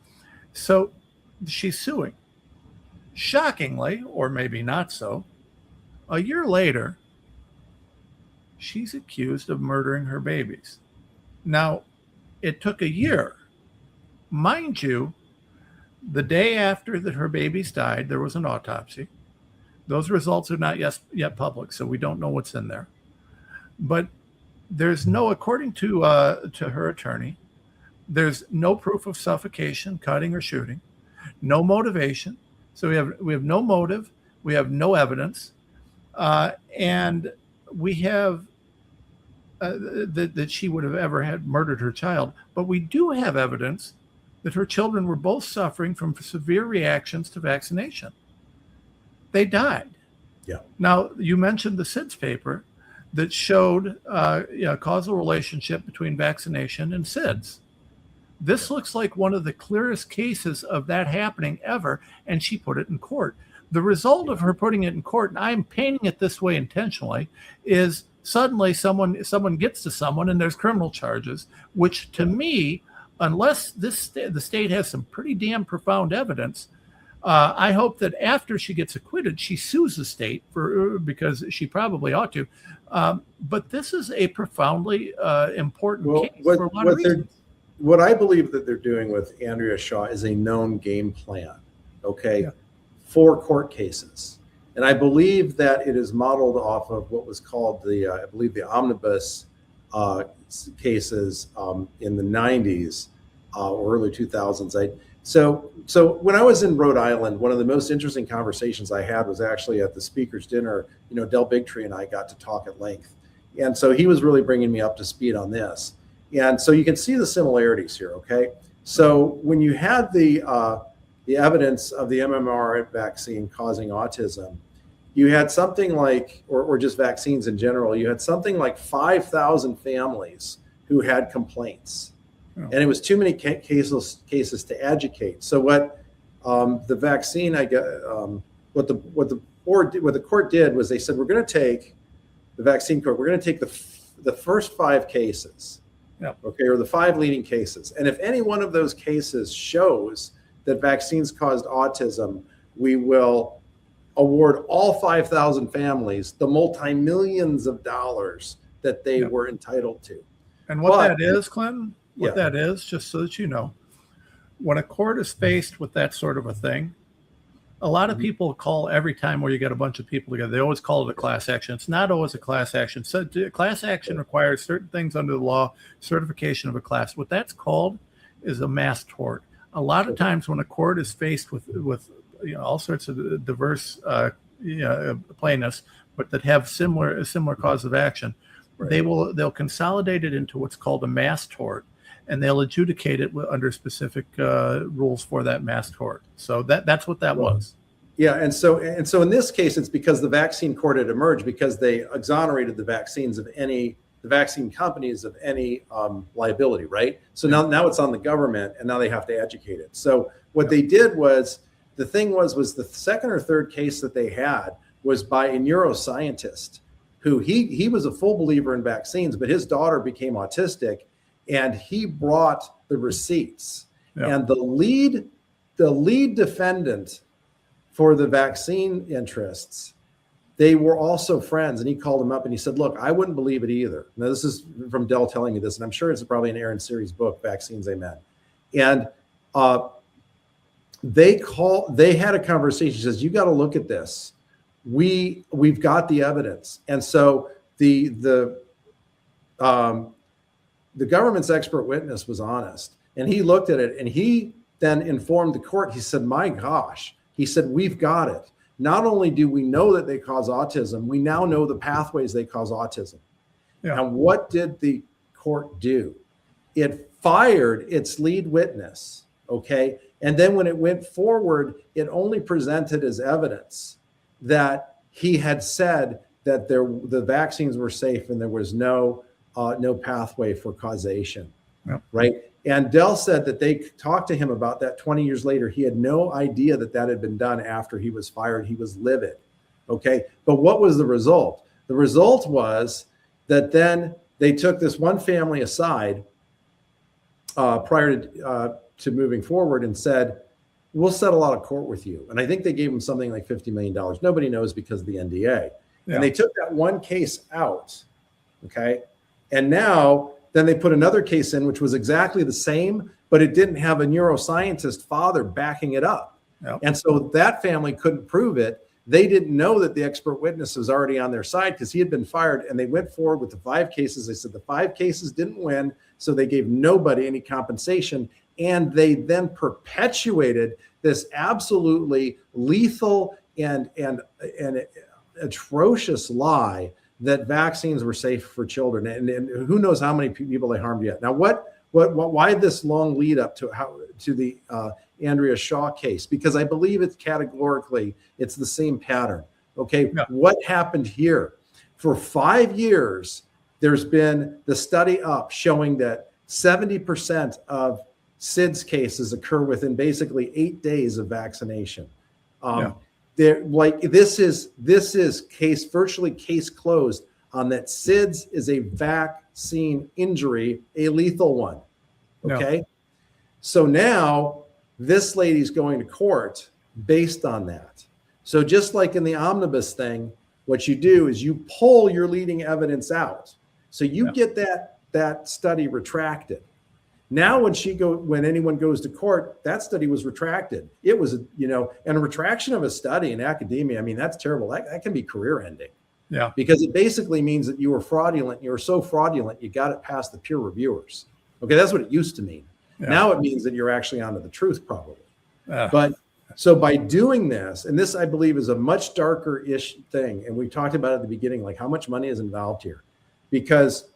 So she's suing. Shockingly, or maybe not so, a year later, she's accused of murdering her babies. Now, it took a year. Mind you, the day after that her babies died, there was an autopsy. Those results are not yet public, so we don't know what's in there. But there's no, according to her attorney, there's no proof of suffocation, cutting, or shooting, no motivation. So we have no motive, we have no evidence, and we have that she would have ever had murdered her child. But we do have evidence that her children were both suffering from severe reactions to vaccination. They died. Yeah. Now, you mentioned the SIDS paper that showed a causal relationship between vaccination and SIDS. This looks like one of the clearest cases of that happening ever, and she put it in court. The result of her putting it in court, and I'm painting it this way intentionally, is suddenly someone gets to someone and there's criminal charges, which to me, unless the state has some pretty damn profound evidence, I hope that after she gets acquitted, she sues the state because she probably ought to. But this is a profoundly important case for a lot of reasons. What I believe that they're doing with Andrea Shaw is a known game plan, for court cases. And I believe that it is modeled off of what was called I believe the omnibus cases in the 90s or early 2000s. So when I was in Rhode Island, one of the most interesting conversations I had was actually at the speaker's dinner. Del Bigtree and I got to talk at length. And so he was really bringing me up to speed on this. And so you can see the similarities here, okay? So when you had the evidence of the MMR vaccine causing autism, you had something like, or just vaccines in general, you had something like 5,000 families who had complaints. Oh. And it was too many cases to educate. So what the vaccine, what the court did was they said, we're going to take the vaccine court, we're going to take the first 5 cases. Or the 5 leading cases. And if any one of those cases shows that vaccines caused autism, we will award all 5,000 families the multi-millions of dollars that they were entitled to. And that is, Clinton, that is, just so that you know, when a court is faced with that sort of a thing, a lot of people call every time where you get a bunch of people together, they always call it a class action. It's not always a class action. So class action requires certain things under the law, certification of a class. What that's called is a mass tort. A lot of times when a court is faced with all sorts of diverse plaintiffs, but that have similar cause of action, they'll consolidate it into what's called a mass tort, and they'll adjudicate it under specific rules for that mass tort. So that's what that was. Yeah, and so in this case, it's because the vaccine court had emerged because they exonerated the vaccine companies of any liability, right? So now it's on the government, and now they have to educate it. So what they did was, the thing was the second or third case that they had was by a neuroscientist who he was a full believer in vaccines, but his daughter became autistic, and he brought the receipts. Yeah. And the lead defendant for the vaccine interests, they were also friends, and he called him up and he said, look, I wouldn't believe it either. Now, this is from Dell telling me this, and I'm sure it's probably an Aaron Series book, Vaccines Amen. And they had a conversation. He says, you got to look at this. We've got the evidence. And so the government's expert witness was honest, and he looked at it, and he then informed the court. He said, my gosh, he said, we've got it. Not only do we know that they cause autism, we now know the pathways they cause autism. Yeah. And what did the court do? It fired its lead witness, okay? And then when it went forward, it only presented as evidence that he had said that the vaccines were safe and there was no pathway for causation, Yep. right? And Dell said that they talked to him about that 20 years later. He had no idea that had been done after he was fired. He was livid, okay? But what was the result? The result was that then they took this one family aside prior to moving forward and said, we'll settle out of court with you. And I think they gave him something like $50 million. Nobody knows because of the NDA. Yeah. And they took that one case out, okay? And now then they put another case in, which was exactly the same, but it didn't have a neuroscientist father backing it up. Yep. And so that family couldn't prove it. They didn't know that the expert witness was already on their side because he had been fired, and they went forward with the 5 cases. They said the 5 cases didn't win, so they gave nobody any compensation. And they then perpetuated this absolutely lethal and atrocious lie that vaccines were safe for children. And who knows how many people they harmed yet. Now, why this long lead up to the Andrea Shaw case? Because I believe it's categorically, it's the same pattern. Okay. Yeah. What happened here? For 5 years, there's been the study up showing that 70% of SIDS cases occur within basically 8 days of vaccination. This is virtually case closed on that. SIDS is a vaccine injury, a lethal one. Okay. No. So now this lady's going to court based on that. So just like in the omnibus thing, what you do is you pull your leading evidence out. So you get that study retracted. Now, when anyone goes to court, that study was retracted. It was, and a retraction of a study in academia, I mean, that's terrible. That can be career ending. Yeah. Because it basically means that you were fraudulent. You were so fraudulent, you got it past the peer reviewers. Okay, that's what it used to mean. Yeah. Now it means that you're actually onto the truth, probably. But so by doing this, and this I believe is a much darker-ish thing, and we talked about it at the beginning, like how much money is involved here. Because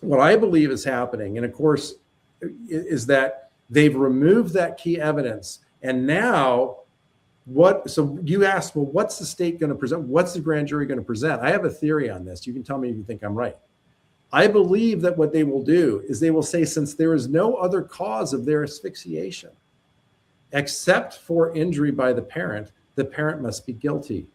what I believe is happening, and of course, is that they've removed that key evidence. And now so you asked, well, what's the state going to present? What's the grand jury going to present? I have a theory on this. You can tell me if you think I'm right. I believe that what they will do is they will say, since there is no other cause of their asphyxiation except for injury by the parent must be guilty,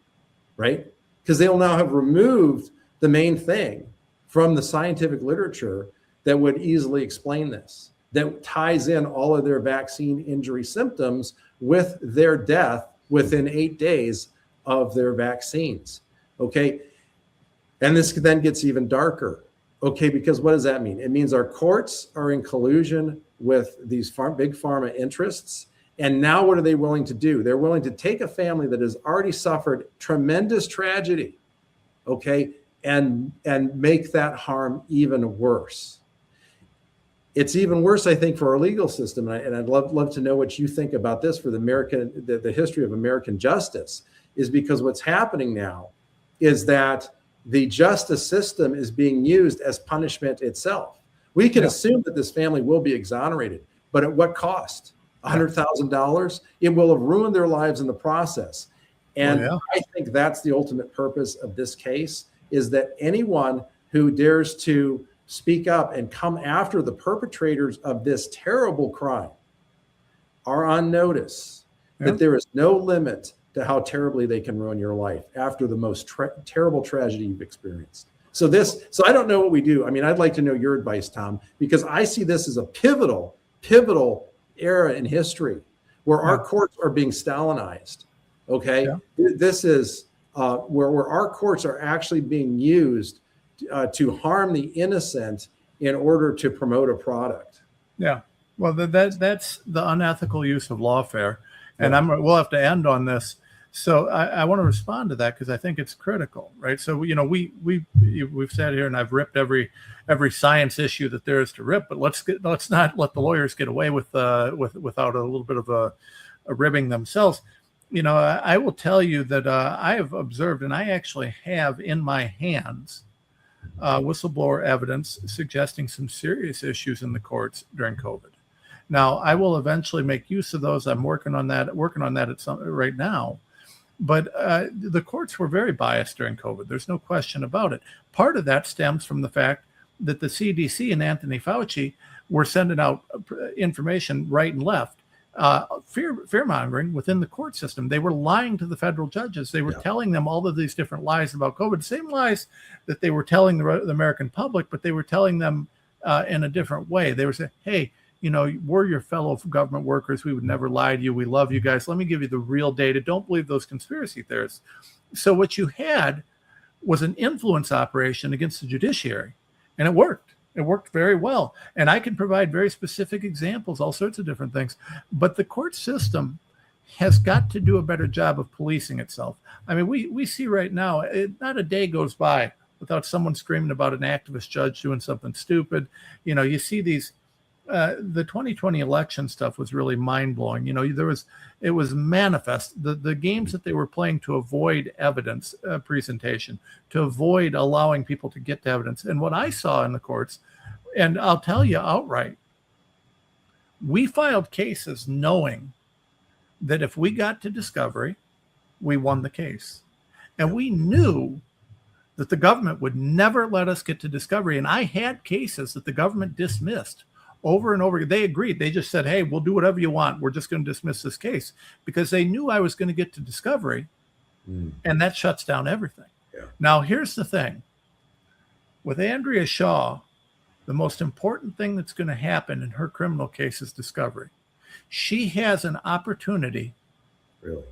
right? Because they will now have removed the main thing from the scientific literature that would easily explain this, that ties in all of their vaccine injury symptoms with their death within 8 days of their vaccines. Okay. And this then gets even darker. Okay. Because what does that mean? It means our courts are in collusion with these big pharma interests. And now what are they willing to do? They're willing to take a family that has already suffered tremendous tragedy, okay, and make that harm even worse. It's even worse, I think, for our legal system, and I'd love to know what you think about this for the history of American justice, is because what's happening now is that the justice system is being used as punishment itself. We can assume that this family will be exonerated, but at what cost? $100,000? It will have ruined their lives in the process. And I think that's the ultimate purpose of this case, is that anyone who dares to speak up and come after the perpetrators of this terrible crime are on notice that there is no limit to how terribly they can ruin your life after the most terrible tragedy you've experienced. So I don't know what we do. I mean, I'd like to know your advice, Tom, because I see this as a pivotal era in history where our courts are being Stalinized. Okay. Yeah. This is where our courts are actually being used to harm the innocent in order to promote a product. Yeah. Well, that's the unethical use of lawfare. And we'll have to end on this. So I want to respond to that because I think it's critical, right? So, you know, we've sat here and I've ripped every science issue that there is to rip, but let's not let the lawyers get away without a little bit of a ribbing themselves. You know, I will tell you that I have observed, and I actually have in my hands whistleblower evidence suggesting some serious issues in the courts during COVID. Now, I will eventually make use of those. I'm working on that right now. But the courts were very biased during COVID. There's no question about it. Part of that stems from the fact that the CDC and Anthony Fauci were sending out information right and left, fear-mongering within the court system. They were lying to the federal judges. They were telling them all of these different lies about COVID, same lies that they were telling the American public, but they were telling them in a different way. They were saying, hey, you know, we're your fellow government workers. We would never lie to you. We love you guys. Let me give you the real data. Don't believe those conspiracy theorists. So what you had was an influence operation against the judiciary, and it worked. It worked very well. And I can provide very specific examples, all sorts of different things. But the court system has got to do a better job of policing itself. I mean, we see right now, not a day goes by without someone screaming about an activist judge doing something stupid. You know, you see these. The 2020 election stuff was really mind-blowing. You know, it was manifest. The games that they were playing to avoid evidence presentation, to avoid allowing people to get to evidence. And what I saw in the courts, and I'll tell you outright, we filed cases knowing that if we got to discovery, we won the case. And we knew that the government would never let us get to discovery. And I had cases that the government dismissed over and over. They agreed. They just said, hey, we'll do whatever you want. We're just going to dismiss this case because they knew I was going to get to discovery. And that shuts down everything. Yeah. Now, here's the thing. With Andrea Shaw, the most important thing that's going to happen in her criminal case is discovery. She has an opportunity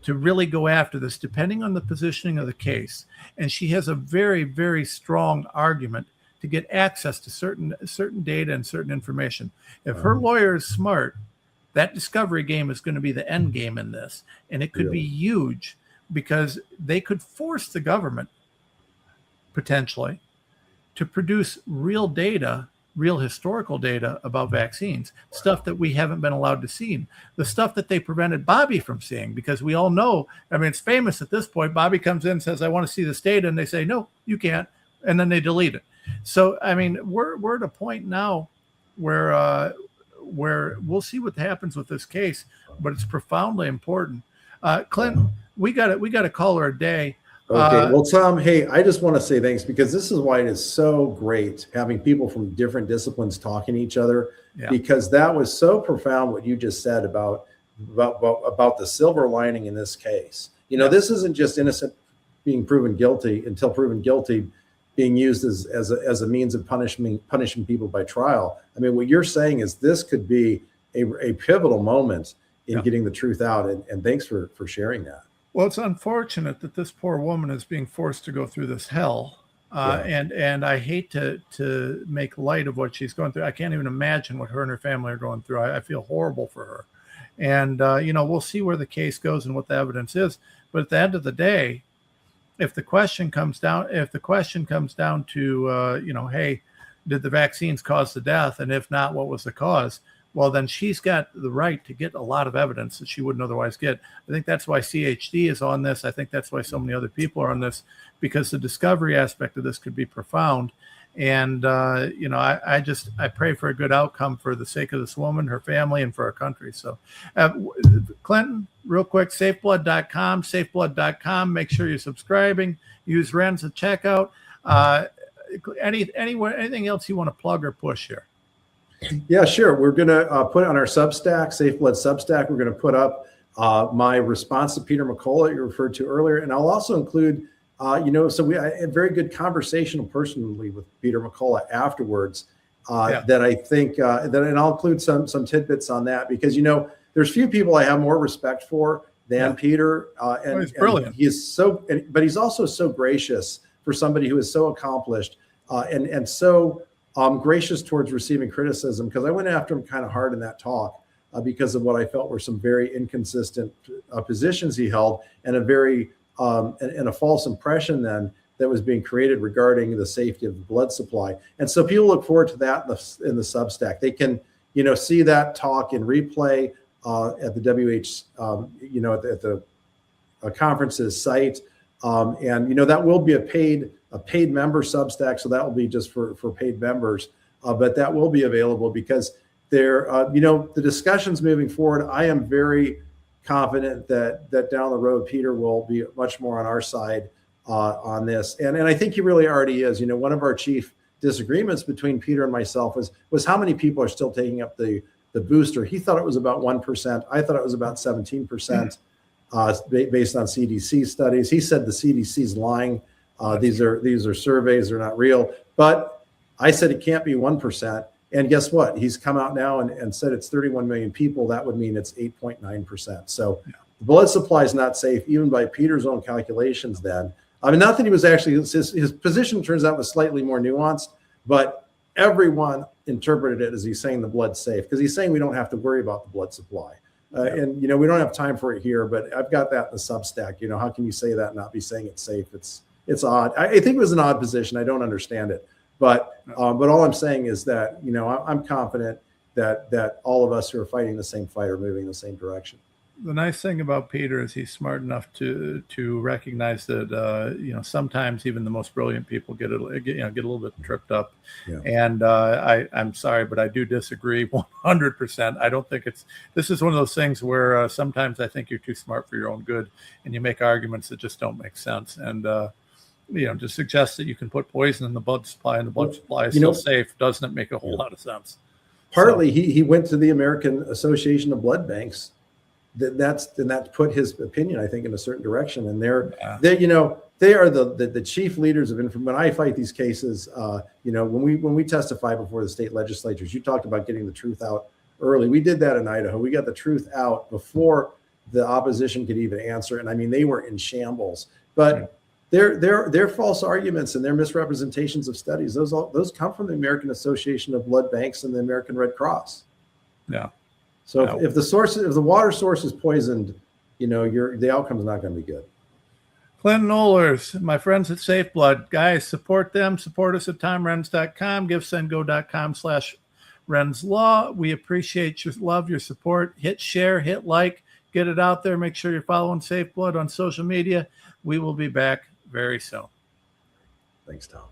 to really go after this, depending on the positioning of the case. And she has a very, very strong argument to get access to certain data and certain information. If her lawyer is smart, that discovery game is going to be the end game in this. And it could be huge because they could force the government potentially to produce real data, real historical data about vaccines, stuff that we haven't been allowed to see, the stuff that they prevented Bobby from seeing, because we all know, I mean, it's famous at this point. Bobby comes in and says, I want to see this data. And they say, no, you can't. And then they delete it. So, I mean, we're at a point now where we'll see what happens with this case, but it's profoundly important. Clinton, we got a caller a day. Okay. Well, Tom, hey, I just want to say thanks because this is why it is so great having people from different disciplines talking to each other, because that was so profound what you just said about the silver lining in this case. You know, this isn't just innocent being proven guilty until proven guilty, being used as a means of punishing people by trial. I mean, what you're saying is this could be a pivotal moment in getting the truth out. And thanks for sharing that. Well, it's unfortunate that this poor woman is being forced to go through this hell. And I hate to make light of what she's going through. I can't even imagine what her and her family are going through. I feel horrible for her. And, you know, we'll see where the case goes and what the evidence is. But at the end of the day, if the question comes down to, you know, hey, did the vaccines cause the death? And if not, what was the cause? Well, then she's got the right to get a lot of evidence that she wouldn't otherwise get. I think that's why CHD is on this. I think that's why so many other people are on this, because the discovery aspect of this could be profound. And, you know, I pray for a good outcome for the sake of this woman, her family, and for our country. So, Clinton, real quick, safeblood.com, make sure you're subscribing, use Renz at checkout. Anything else you want to plug or push here? Yeah, sure. We're going to put it on our Substack, Safe Blood Substack. We're going to put up my response to Peter McCullough you referred to earlier, and I'll also include, so we had a very good conversational personally with Peter McCullough afterwards. That I think and I'll include some tidbits on that, because there's few people I have more respect for than Peter, and he's brilliant. And he is but he's also so gracious for somebody who is so accomplished, and so gracious towards receiving criticism, because I went after him kind of hard in that talk because of what I felt were some very inconsistent positions he held, and a very and a false impression then that was being created regarding the safety of the blood supply. And so people look forward to that in the Substack. They can, see that talk in replay at the at the conference's site. And, that will be a paid member Substack. So that will be just for paid members. But that will be available, because the discussions moving forward, I am very confident that down the road, Peter will be much more on our side on this. And I think he really already is. One of our chief disagreements between Peter and myself was how many people are still taking up the booster. He thought it was about 1%. I thought it was about 17% based on CDC studies. He said the CDC's lying. These are surveys, they're not real. But I said it can't be 1%. And guess what? He's come out now and said it's 31 million people. That would mean it's 8.9%. So the blood supply is not safe, even by Peter's own calculations then. I mean, not that he was actually, his position turns out was slightly more nuanced, but everyone interpreted it as he's saying the blood's safe, because he's saying we don't have to worry about the blood supply. And, we don't have time for it here, but I've got that in the Substack. How can you say that and not be saying it's safe? It's odd. I think it was an odd position. I don't understand it. But all I'm saying is that, I'm confident that all of us who are fighting the same fight are moving in the same direction. The nice thing about Peter is he's smart enough to recognize that sometimes even the most brilliant people get a little bit tripped up. Yeah. And I'm sorry, but I do disagree 100%. I don't think this is one of those things where sometimes I think you're too smart for your own good, and you make arguments that just don't make sense. And to suggest that you can put poison in the blood supply and the blood supply is still safe doesn't make a whole lot of sense. Partly, he went to the American Association of Blood Banks. That's put his opinion, I think, in a certain direction. And they are the chief leaders of information. When I fight these cases, when we testify before the state legislatures, you talked about getting the truth out early. We did that in Idaho. We got the truth out before the opposition could even answer. And I mean, they were in shambles. But their false arguments and their misrepresentations of studies, those come from the American Association of Blood Banks and the American Red Cross. Yeah. So if the water source is poisoned, the outcome is not going to be good. Clinton Ohlers, my friends at Safe Blood, guys, support them. Support us at TomRenz.com, givesendgo.com/RenzLaw. We appreciate your love, your support. Hit share, hit like, get it out there. Make sure you're following Safe Blood on social media. We will be back very soon. Thanks, Tom.